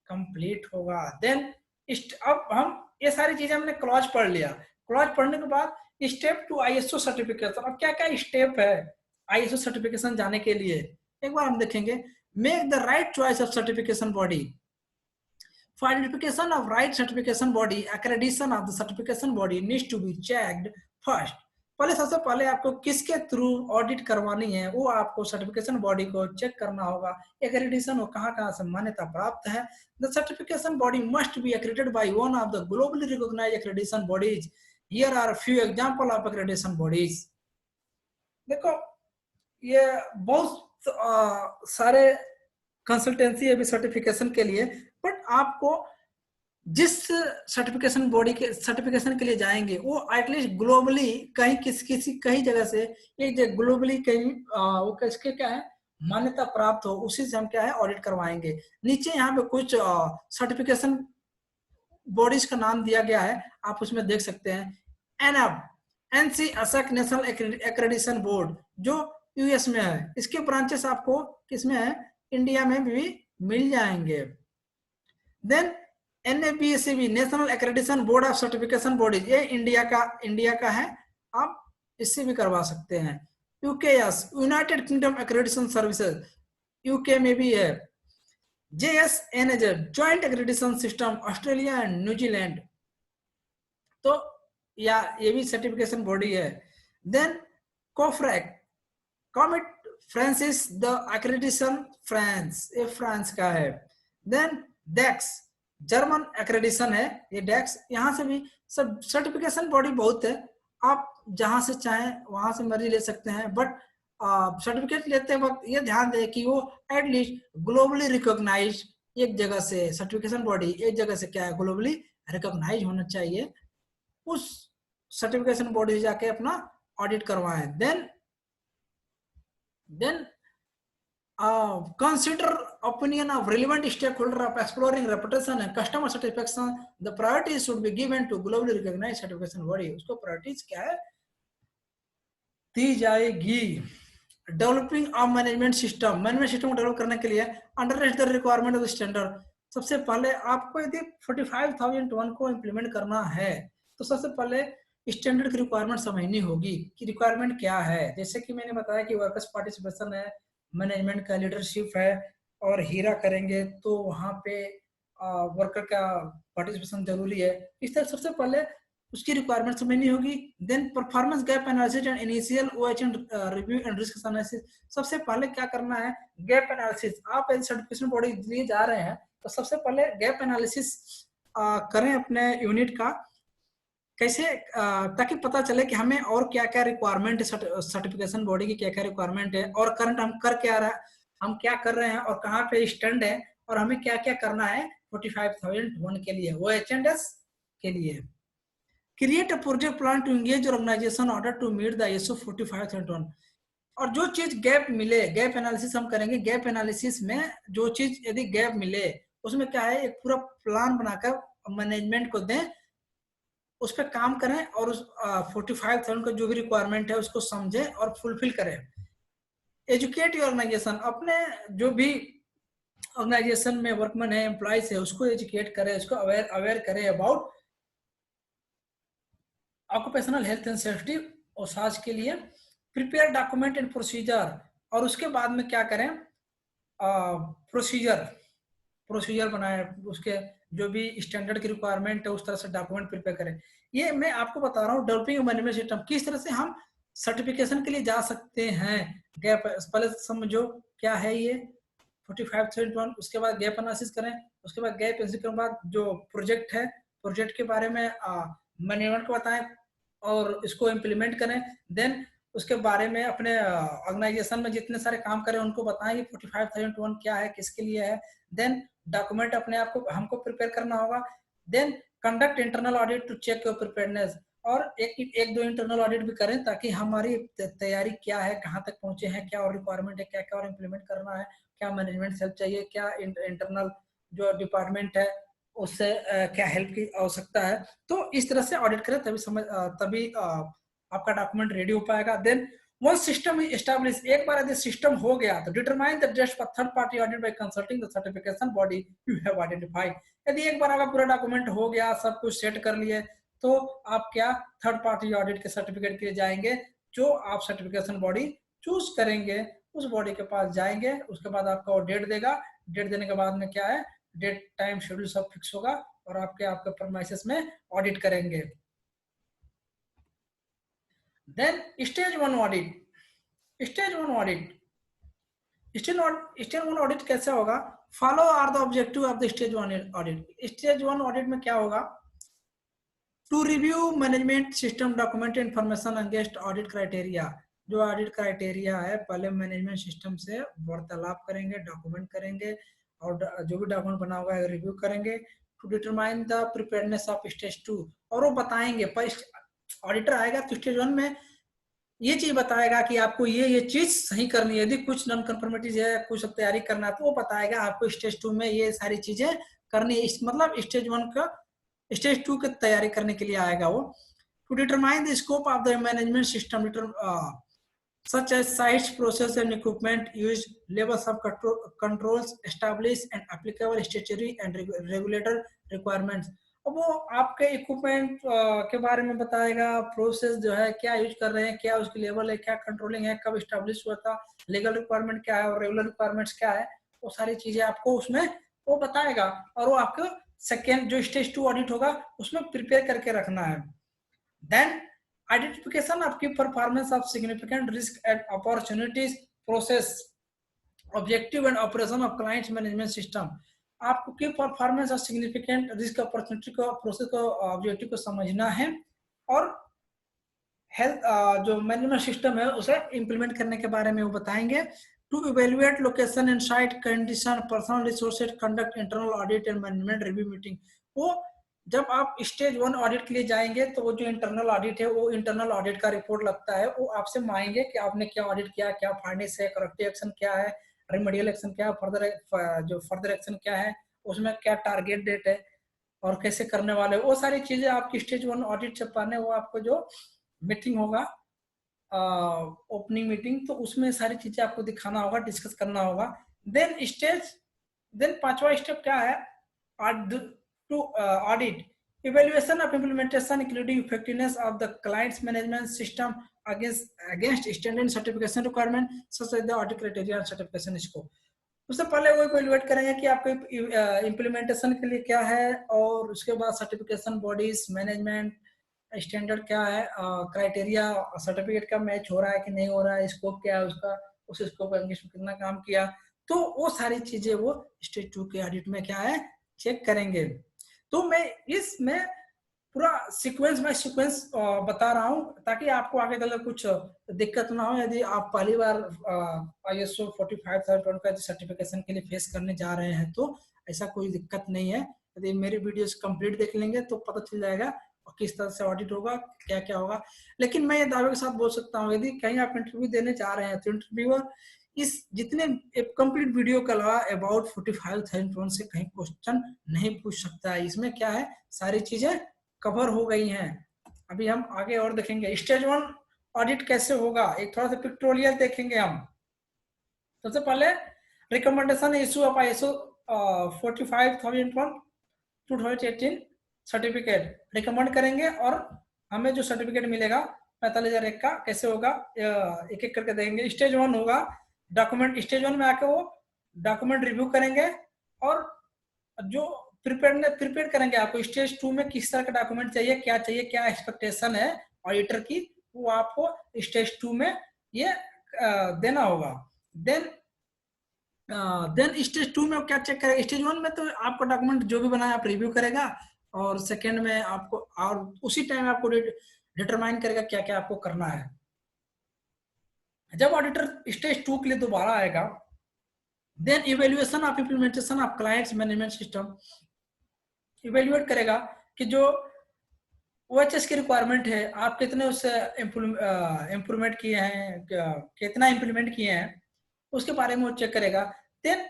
A: कंप्लीट होगा। देन अब हम ये सारी चीजें हमने क्लॉज पढ़ लिया। क्लॉज पढ़ने के बाद स्टेप टू ISO सर्टिफिकेशन। अब क्या क्या स्टेप है ISO सर्टिफिकेशन जाने के लिए, एक बार हम देखेंगे। Make the right choice of certification body. For identification of right certification body, accreditation of the certification body needs to be checked first. पहले सबसे पहले आपको किसके थ्रू ऑडिट करवानी है, वो आपको सर्टिफिकेशन बॉडी को चेक करना होगा। एक्रेडिटेशन वो कहाँ से मान्यता प्राप्त है। The certification body must be accredited by one of the globally recognized accreditation bodies Here are a few example of accreditation bodies. देखो ये बहुत सारे कंसल्टेंसी है भी सर्टिफिकेशन के लिए, बट आपको जिस सर्टिफिकेशन के लिए जाएंगे वो एटलीस्ट ग्लोबली कहीं किसी कहीं जगह से एक जगह ग्लोबली कहीं वो किसके क्या है मान्यता प्राप्त हो, उसी से हम क्या है ऑडिट करवाएंगे। नीचे यहाँ पे कुछ सर्टिफिकेशन बॉडीज का नाम दिया गया है, आप उसमें देख सकते हैं। एनएब, एनसी असक नेशनल एक्रेडिशन बोर्ड, जो यूएस में है, इसके ब्रांचेस आपको किसमें है, इंडिया में भी मिल जाएंगे। Then एनएबीएससीबी, national accreditation board of certification bodies, ये इंडिया का है, आप इससे भी करवा सकते हैं। यूकेएस, United kingdom accreditation services, UK में भी है। JSNAZ, joint accreditation system, Australia and New Zealand, तो या ये भी सर्टिफिकेशन बॉडी है। Then कोफ्रैक, commit Francis the accreditation France, ये फ्रांस का है। देन डेक्स, जर्मन एक्रेडिशन है ये डेक्स, यहाँ से भी सब सर्टिफिकेशन बॉडी बहुत है, आप जहां से चाहें वहां से मर्जी ले सकते हैं। बट सर्टिफिकेट लेते वक्त ये ध्यान दें कि वो एटलीस्ट ग्लोबली रिकॉग्नाइज एक जगह से, सर्टिफिकेशन बॉडी एक जगह से क्या है ग्लोबली रिकॉग्नाइज होना चाहिए, उस सर्टिफिकेशन बॉडी से जाके अपना ऑडिट करवाएं। Then consider opinion of relevant stakeholder of exploring reputation and customer satisfaction. The priorities should be given to globally recognized certification body. उसको priorities क्या है दी जाएगी। Developing of management system, management system को develop करने के लिए under the requirement of the standard, सबसे पहले आपको यदि 45,001 को इम्प्लीमेंट करना है तो सबसे पहले स्टैंडर्ड की रिक्वायरमेंट समझनी होगी कि रिक्वायरमेंट क्या है। जैसे कि मैंने बताया कि वर्कर्स पार्टिसिपेशन है, मैनेजमेंट का लीडरशिप है, और हीरा करेंगे तो वहाँ पे वर्कर का पार्टिसिपेशन जरूरी है। इस तरह सबसे पहले उसकी रिक्वायरमेंट समझनी होगी। Then performance gap analysis and initial OHN review and risk analysis, सबसे पहले क्या करना है गैप एनालिसिस। आप यदि सर्टिफिकेशन बॉडी लिए जा रहे हैं तो सबसे पहले गैप एनालिसिस करें अपने यूनिट का, कैसे ताकि पता चले कि हमें और क्या क्या रिक्वायरमेंट है, सर्टिफिकेशन बॉडी की क्या क्या रिक्वायरमेंट है, और करंट हम कर क्या रहा है, हम क्या कर रहे हैं और कहाँ पे स्टैंड है, और हमें क्या क्या करना है 45,001 के लिए, वो एचएनएस के लिए। Create a project plan to engage organisation order to meet the ISO 45,001। और जो चीज गैप मिले, गैप एनालिसिस हम करेंगे, गैप एनालिसिस में जो चीज यदि गैप मिले उसमें क्या है एक पूरा प्लान बनाकर मैनेजमेंट को दें, उस पर काम करें और उस 45,000 का जो भी रिक्वायरमेंट है उसको समझें और फुलफिल करें। एजुकेट ऑर्गेनाइजेशन, अपने जो भी ऑर्गेनाइजेशन में वर्कमैन है, एम्प्लॉइज है, उसको एजुकेट करें, उसको अवेयर करें about occupational health and safety और साज के लिए। प्रिपेयर डॉक्यूमेंट एंड प्रोसीजर, और उसके बाद में क्या करें प्रोसीजर बनाए, उसके जो भी स्टैंडर्ड की रिक्वायरमेंट है उस तरह से डॉक्यूमेंट प्रिपेयर करें। ये मैं आपको बता रहा हूँ डेवलपिंग मैनेजमेंट सिस्टम, किस तरह से हम सर्टिफिकेशन के लिए जा सकते हैं। गैप पहले समझो क्या है ये 45,001, उसके बाद गैप एनालिसिस करें, उसके बाद गैप एनालिसिस के बाद जो प्रोजेक्ट है, प्रोजेक्ट के बारे में मैनेजमेंट को बताएं और इसको इम्प्लीमेंट करें। देन उसके बारे में अपने ऑर्गेनाइजेशन में जितने सारे काम करें उनको बताएं कि 45,001 क्या है, किसके लिए है। देन डॉक्यूमेंट अपने आप को हमको प्रिपेयर करना होगा। Then conduct internal audit to check your preparedness, और एक दो इंटरनल ऑडिट भी करें ताकि हमारी तैयारी क्या है, कहाँ तक पहुंचे हैं, क्या और रिक्वायरमेंट है, क्या क्या और इम्प्लीमेंट करना है, क्या मैनेजमेंट हेल्प चाहिए, क्या इंटरनल जो डिपार्टमेंट है उससे क्या हेल्प की आवश्यकता है। तो इस तरह से ऑडिट करें, तभी आपका डॉक्यूमेंट रेडी हो पाएगा। Then once system is established, एक बार यदि सिस्टम हो गया तो determine the just for third party audit bye consulting the certification body you have identified. यदि एक बार आपका पूरा डॉक्यूमेंट हो गया, सब कुछ सेट कर लिए, तो आप क्या थर्ड पार्टी ऑडिट के सर्टिफिकेट के लिए जाएंगे, जो आप सर्टिफिकेशन बॉडी चूज करेंगे उस बॉडी के पास जाएंगे। उसके बाद आपका वो डेट देगा, डेट देने के बाद में क्या है डेट टाइम शेड्यूल सब फिक्स होगा और आपके प्रीमाइसेस में ऑडिट करेंगे। Then stage 1 audit, stage 1 audit, stage 1 audit कैसे होगा, follow are the objective of the stage 1 audit। stage 1 audit में क्या होगा, to review management system document information against audit criteria. जो ऑडिट क्राइटेरिया है पहले मैनेजमेंट सिस्टम से वार्तालाप करेंगे, डॉक्यूमेंट करेंगे और जो भी डॉक्यूमेंट बना हुआ है रिव्यू करेंगे। To determine the preparedness of stage 2, और वो बताएंगे पर ऑडिटर आएगा तो स्टेज 1 में ये चीज बताएगा कि आपको ये चीज सही करनी है। यदि कुछ नॉन कंफर्मिटीज है, कुछ तैयारी करना है तो वो बताएगा आपको स्टेज 2 में ये सारी चीजें करनी है। मतलब स्टेज 1 का स्टेज 2 की तैयारी करने के लिए आएगा वो। To determine the scope of the management system such as sites, process and equipment used, levels of controls established and applicable statutory and regulator requirements। अब वो आपके इक्विपमेंट के बारे में बताएगा, प्रोसेस जो है क्या यूज कर रहे हैं, क्या उसकी लेवल है, क्या कंट्रोलिंग है, कब स्टैब्लिश हुआ था, लीगल रिक्वायरमेंट क्या है और रेगुलर रिक्वायरमेंट्स क्या है, वो सारी चीजें आपको उसमें वो बताएगा। और वो आपको सेकेंड जो स्टेज 2 ऑडिट होगा उसमें प्रिपेयर करके रखना है। Then identification of key performance of significant risk and opportunities, process, objective and operation of client management system। आपको की परफॉर्मेंस और सिग्निफिकेंट रिस्क अपॉर्चुनिटी को, प्रोसेस को, ऑब्जेक्टिव को समझना है और हेल्थ जो मैनेजमेंट सिस्टम है उसे इंप्लीमेंट करने के बारे में वो बताएंगे। To evaluate location and site condition, personal resources, conduct internal audit and management review meeting. वो जब आप स्टेज 1 ऑडिट के लिए जाएंगे तो वो जो इंटरनल ऑडिट है वो इंटरनल ऑडिट का रिपोर्ट लगता है, वो आपसे मांगेंगे कि आपने क्या ऑडिट किया, क्या फाइंडिंग्स है, करेक्टिव एक्शन क्या है, रेमेडियल एक्शन क्या है, फर्दर एक्शन क्या है, उसमें क्या टारगेट डेट है और कैसे करने वाले, वो सारी चीजें आपकी स्टेज 1 ऑडिट से पाने वो आपको जो मीटिंग होगा ओपनिंग मीटिंग, तो उसमें सारी चीजें आपको दिखाना होगा, डिस्कस करना होगा। देन पांचवा स्टेप क्या है, to audit evaluation of implementation including effectiveness of the client's management system against standard certification requirement such as the audit criteria and certification scope। उससे पहले वो इवेल्युएट करेंगे कि आपके इम्प्लीमेंटेशन के लिए क्या है और उसके बाद सर्टिफिकेशन बॉडीज, मैनेजमेंट स्टैंडर्ड क्या है, क्राइटेरिया सर्टिफिकेट का मैच हो रहा है कि नहीं हो रहा है, स्कोप क्या है उसका, उस स्कोप में कितना काम किया, तो वो सारी चीजें वो स्टेज 2 के ऑडिट में क्या है चेक करेंगे। तो मैं इसमें पूरा सीक्वेंस बाय सीक्वेंस बता रहा हूं ताकि आपको आगे चलकर कुछ दिक्कत ना हो। यदि आप पहली बार ISO 45001 का सर्टिफिकेशन के लिए फेस करने जा रहे हैं तो ऐसा कोई दिक्कत नहीं है। यदि मेरी वीडियोस कंप्लीट देख लेंगे तो पता चल जाएगा किस तरह से ऑडिट होगा, क्या क्या होगा। लेकिन मैं ये दावे के साथ बोल सकता हूँ यदि कहीं आप इंटरव्यू देने जा रहे हैं तो इंटरव्यूअर इस जितने कंप्लीट वीडियो के अलावा अबाउट 45,000 से कहीं क्वेश्चन नहीं पूछ सकता है। इसमें क्या है सारी चीजें कवर हो गई हैं। अभी हम आगे और देखेंगे स्टेज 1 ऑडिट कैसे होगा, एक थोड़ा सा पिक्टोरियल देखेंगे हम। सबसे पहले recommendation issue of ISO 45,001 certificate recommend करेंगे और हमें जो सर्टिफिकेट मिलेगा 45,001 का कैसे होगा एक एक करके देखेंगे। स्टेज 1 होगा डॉक्यूमेंट, स्टेज 1 में आके वो डॉक्यूमेंट रिव्यू करेंगे और जो प्रिपेयर करेंगे आपको स्टेज 2 में किस तरह का डॉक्यूमेंट चाहिए, क्या एक्सपेक्टेशन है ऑडिटर की, वो आपको स्टेज 2 में ये देना होगा। देन स्टेज 2 में क्या चेक करेगा, स्टेज 1 में तो आपको डॉक्यूमेंट जो भी बनाया आप रिव्यू करेगा और सेकेंड में आपको और उसी टाइम आपको डिटरमाइन करेगा क्या क्या आपको करना है। जब ऑडिटर स्टेज 2 के लिए दोबारा आएगा then evaluation of implementation of clients management system evaluate करेगा कि जो OHS की रिक्वायरमेंट है आप कितने उससे इम्प्रूवमेंट किए हैं, कितना इम्प्लीमेंट किए हैं, उसके बारे में वो चेक करेगा। Then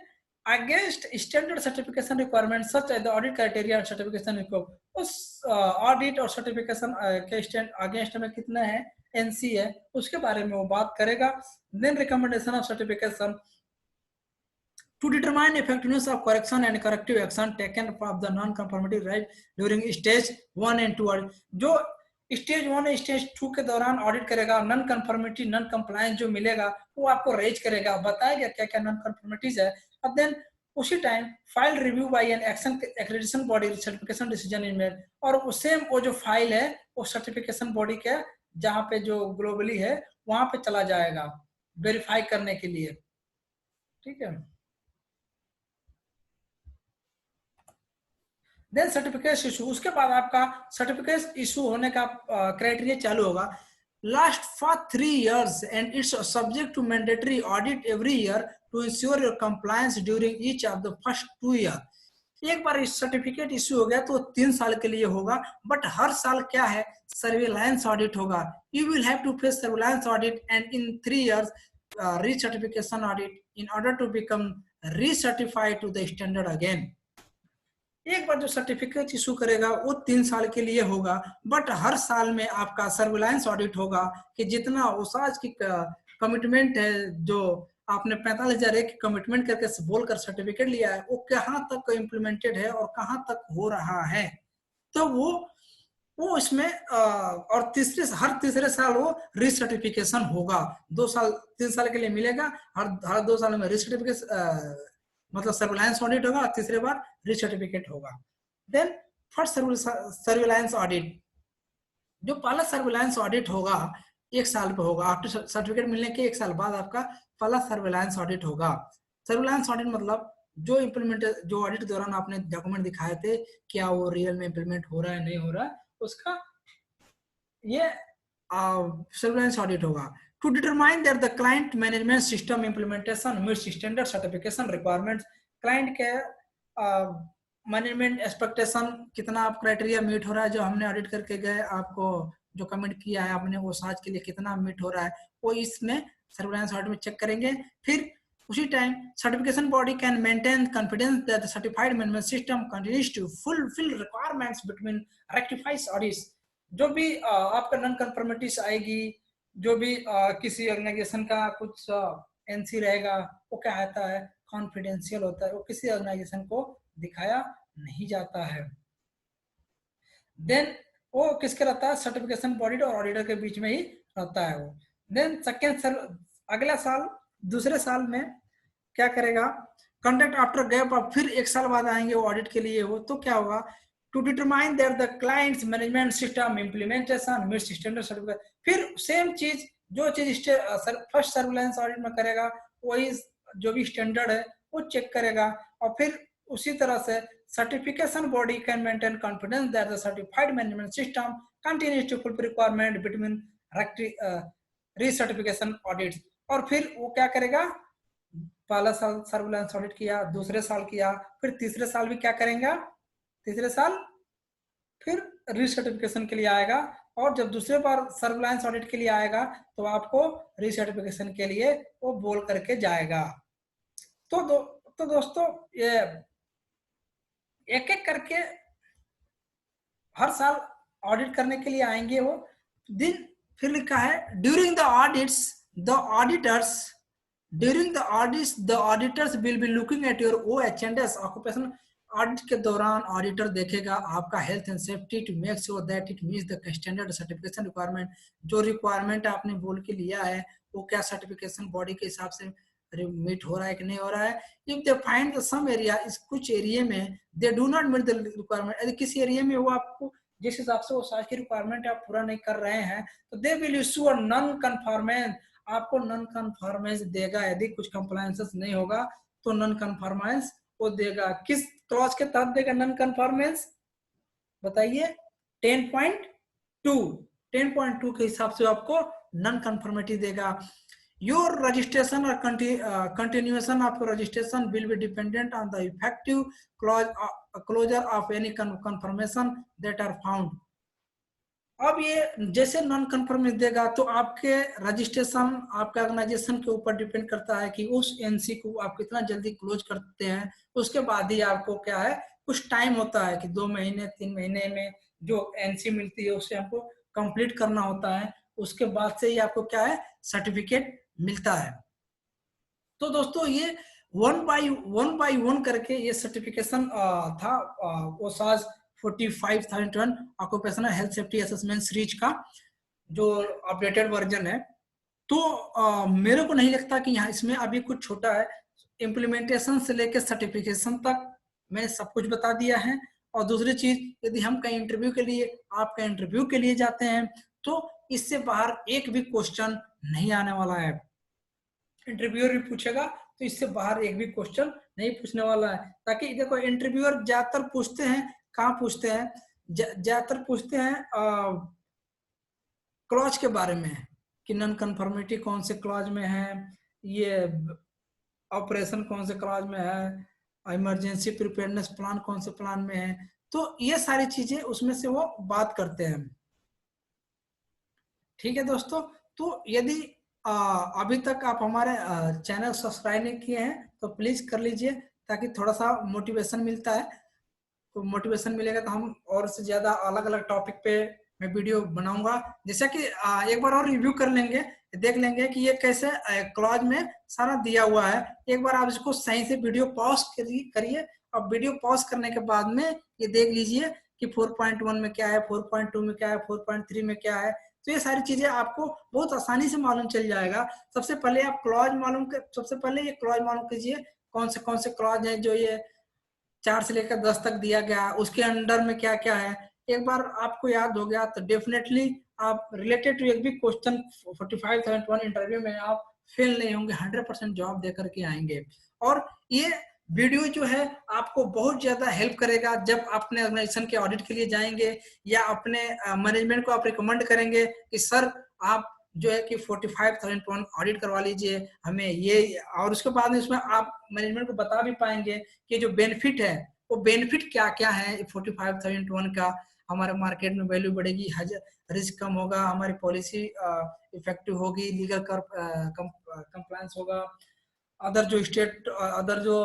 A: against standard certification requirement such as the audit criteria and certification scope, उस ऑडिट और सर्टिफिकेशन के स्टैंड अगेंस्ट में कितना है NC है उसके बारे में वो बात करेगा। Then recommendation of certification to determine effectiveness of correction and corrective action taken of the non-conformity right during stage 1 and 2 audit। जो स्टेज 1 और स्टेज 2 के दौरान ऑडिट करेगा नॉन कंफर्मिटी नॉन कंप्लायंस जो मिलेगा वो आपको रेज करेगा, बताएगा क्या क्या नॉन कंफर्मिटीज है। और देन उसी time file review by an action accreditation body certification decision in made, और सेम वो जो फाइल है वो सर्टिफिकेशन बॉडी के जहाँ पे जो ग्लोबली है वहां पे चला जाएगा वेरीफाई करने के लिए। ठीक है, देन सर्टिफिकेट इशू, उसके बाद आपका सर्टिफिकेट इशू होने का क्राइटेरिया चालू होगा। Last for 3 years and its subject to mandatory audit every year to ensure your compliance during each of the first 2 years। एक बार इस सर्टिफिकेट इशू हो गया तो 3 साल के लिए होगा, बट हर साल क्या है, सर्विलांस ऑडिट होगा। You will have to face surveillance audit and in 3 years recertification audit in order to become recertified to the standard again. एक बार जो सर्टिफिकेट इशू करेगा वो 3 साल के लिए होगा, बट हर साल में आपका सर्विलांस ऑडिट होगा कि जितना ओसाज की कमिटमेंट है, जो आपने 45,001 कमिटमेंट करके बोलकर सर्टिफिकेट लिया है, वो कहाँ तक इम्प्लीमेंटेड है और कहाँ तक हो रहा है। तो वो इसमें और हर तीसरे साल वो रीसर्टिफिकेशन होगा। 2 साल 3 साल के लिए मिलेगा, हर 2 साल में रीसर्टिफिकेशन मतलब सर्विलांस ऑडिट होगा, और तीसरे बार रीसर्टिफिकेट होगा। देन फर्स्ट सर्विलांस ऑडिट, जो पहला सर्विलांस ऑडिट होगा 1 साल पे होगा। आफ्टर सर्टिफिकेट मिलने के 1 साल बाद आपका पहला सर्विलांस ऑडिट होगा। सर्विलांस ऑडिट मतलब जो ऑडिट के दौरान आपने डॉक्यूमेंट दिखाए थे, क्या वो रियल में इम्प्लीमेंट हो रहा है नहीं हो रहा है, उसका ये सर्विलांस ऑडिट होगा। To determine that the client management system implementation meets standard certification requirements, client के मैनेजमेंट एक्सपेक्टेशन कितना आप क्राइटेरिया मीट हो रहा है, जो हमने ऑडिट करके गए आपको जो कमेंट किया है आपने वो साज के लिए कितना मीट हो रहा है, वो इसमें सर्विलांस ऑडिट में चेक करेंगे। फिर उसी time certification body can maintain confidence that the certified management system continues to fulfil requirements between rectifies audits. जो भी आपका नॉन कंफर्मिटीज आएगी, जो भी किसी ऑर्गेनाइजेशन का कुछ एनसी रहेगा, वो क्या आता है, कॉन्फिडेंशियल होता है, वो किसी ऑर्गेनाइजेशन को दिखाया नहीं जाता है। देन वो किसके रहता है, सर्टिफिकेशन बॉडी और ऑडिटर के बीच में ही रहता है वो। देन सेकेंड अगला साल दूसरे साल में क्या करेगा, कंडक्ट आफ्टर गैप, अब फिर 1 साल बाद आएंगे वो ऑडिट के लिए, वो तो क्या होगा, to determine that the clients management system implementation meets standard certificate. फिर सेम चीज जो चीज फर्स्ट सर्विलांस ऑडिट में करेगा, वही जो भी स्टैंडर्ड है वो चेक करेगा। और फिर उसी तरह से certification body can maintain confidence that the certified management system continues to fulfil requirement between recertification audits. और फिर वो क्या करेगा, पहला साल सर्विलांस ऑडिट किया, दूसरे साल किया, फिर तीसरे साल भी क्या करेंगे, तीसरे साल फिर रीसर्टिफिकेशन के लिए आएगा। और जब दूसरे बार सर्विलांस ऑडिट के लिए आएगा तो आपको रीसर्टिफिकेशन के लिए वो बोल करके जाएगा। तो दोस्तों ये एक एक करके हर साल ऑडिट करने के लिए आएंगे वो दिन। फिर लिखा है during the audits the auditors during the audits the auditors will be looking at your OH&S occupation. Audit के दौरान ऑडिटर देखेगा आपका health and safety to make sure that it meets the standard certification requirement. जो requirement आपने बोल के लिया है वो क्या सर्टिफिकेशन बॉडी के हिसाब से मीट हो रहा है कि नहीं हो रहा है। If they find some area, इस कुछ एरिया में they do not meet the requirement, यदि किसी एरिया में वो आपको जिस हिसाब से वो साज की रिक्वायरमेंट आप पूरा नहीं कर रहे हैं, तो they will issue a non conformance, आपको नॉन कन्फॉर्मेंस देगा। यदि कुछ कंप्लायंसेस नहीं होगा तो नॉन कन्फॉर्मेंस वो देगा। किस क्लॉज के तहत देगा नॉन कन्फॉर्मेंस, बताइए। 10.2 के हिसाब से आपको नॉन कन्फॉर्मिटी देगा। Your registration or continuation of registration will be dependent on the effective closure of any confirmation that are found। अब ये जैसे नॉन कन्फर्मेंस देगा तो आपके रजिस्ट्रेशन आपके ऑर्गेनाइजेशन के ऊपर डिपेंड करता है कि उस एनसी को आप कितना जल्दी क्लोज करते हैं। उसके बाद ही आपको क्या है, कुछ टाइम होता है कि 2 महीने 3 महीने में जो एनसी मिलती है उसे आपको कंप्लीट करना होता है। उसके बाद से ही आपको क्या है, सर्टिफिकेट मिलता है। तो दोस्तों ये वन बाई वन करके ये सर्टिफिकेशन था ओसाज 45,001 occupational health safety assessment series का जो अपडेटेड वर्जन है। तो मेरे को नहीं लगता कि यहाँ इसमें अभी कुछ छोटा है। इम्प्लीमेंटेशन से लेकर सर्टिफिकेशन तक मैंने सब कुछ बता दिया है। और दूसरी चीज, यदि हम कहीं इंटरव्यू के लिए आपका इंटरव्यू के लिए जाते हैं तो इससे बाहर एक भी क्वेश्चन नहीं आने वाला है। इंटरव्यूअर भी पूछेगा तो इससे बाहर एक भी क्वेश्चन नहीं पूछने वाला है। ताकि देखो इंटरव्यूअर ज्यादातर पूछते हैं कहाँ पूछते हैं, ज्यादातर पूछते हैं क्लॉज के बारे में, कि नॉन कन्फर्मिटी कौन से क्लॉज में है, ये ऑपरेशन कौन से क्लॉज में है, इमरजेंसी प्रिपेयरनेस प्लान कौन से प्लान में है। तो ये सारी चीजें उसमें से वो बात करते हैं। ठीक है दोस्तों, तो यदि अभी तक आप हमारे चैनल सब्सक्राइब नहीं किए हैं तो प्लीज कर लीजिए, ताकि थोड़ा सा मोटिवेशन मिलता है। तो मोटिवेशन मिलेगा तो हम और से ज्यादा अलग अलग टॉपिक पे मैं वीडियो बनाऊंगा। जैसा कि एक बार और रिव्यू कर लेंगे, देख लेंगे कि ये कैसे क्लॉज में सारा दिया हुआ है। एक बार आप इसको सही से वीडियो पॉज करिए, और वीडियो पॉज करने के बाद में ये देख लीजिए कि 4.1 में क्या है, 4.2 में क्या है, 4.3 में क्या है। तो ये सारी चीजें आपको बहुत आसानी से मालूम चल जाएगा। सबसे पहले आप क्लॉज सबसे पहले ये क्लॉज मालूम कीजिए, कौन से क्लॉज है जो ये 4 से लेकर 10 तक दिया गया, उसके अंडर में क्या क्या है। एक बार आपको याद हो गया तो डेफिनेटली आप रिलेटेड टू एक भी क्वेश्चन 45,001 इंटरव्यू में आप फेल नहीं होंगे, 100% जॉब देकर के आएंगे। और ये वीडियो जो है आपको बहुत ज्यादा हेल्प करेगा जब अपने ऑर्गेनाइजेशन के ऑडिट के लिए जाएंगे, या अपने मैनेजमेंट को आप रिकमेंड करेंगे कि सर आप जो है कि 45,001 ऑडिट करवा लीजिए हमें ये। और उसके बाद में उसमें आप मैनेजमेंट को बता भी पाएंगे कि जो बेनिफिट है वो बेनिफिट क्या क्या है 45,001 का। हमारे मार्केट में वैल्यू बढ़ेगी, रिस्क कम होगा, हमारी पॉलिसी इफेक्टिव होगी, लीगल कंप्लायंस होगा, अदर जो स्टेट अदर जो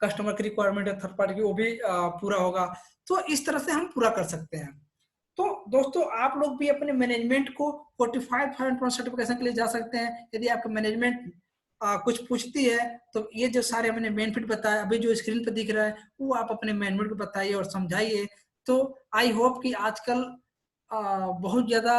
A: कस्टमर की रिक्वायरमेंट है थर्ड पार्टी की वो भी पूरा होगा। तो इस तरह से हम पूरा कर सकते हैं। तो दोस्तों आप लोग भी अपने मैनेजमेंट को 45,001 सर्टिफिकेशन के लिए जा सकते हैं। यदि आपका मैनेजमेंट कुछ पूछती है तो ये जो सारे मैंने बेनिफिट बताया अभी जो स्क्रीन पर दिख रहा है वो आप अपने मैनेजमेंट को बताइए और समझाइए। तो आई होप कि आजकल बहुत ज्यादा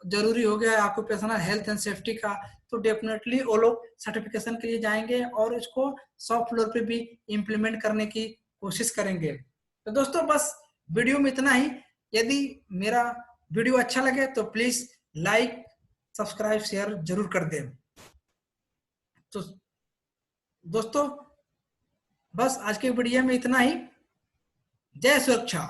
A: जरूरी हो गया है ऑक्यूपेशनल हेल्थ एंड सेफ्टी का। तो डेफिनेटली वो लोग सर्टिफिकेशन के लिए जाएंगे और इसको सॉफ्ट फ्लोर पे भी इम्प्लीमेंट करने की कोशिश करेंगे। तो दोस्तों बस वीडियो में इतना ही। यदि मेरा वीडियो अच्छा लगे तो प्लीज लाइक सब्सक्राइब शेयर जरूर कर दें। तो दोस्तों बस आज के वीडियो में इतना ही। जय सुरक्षा।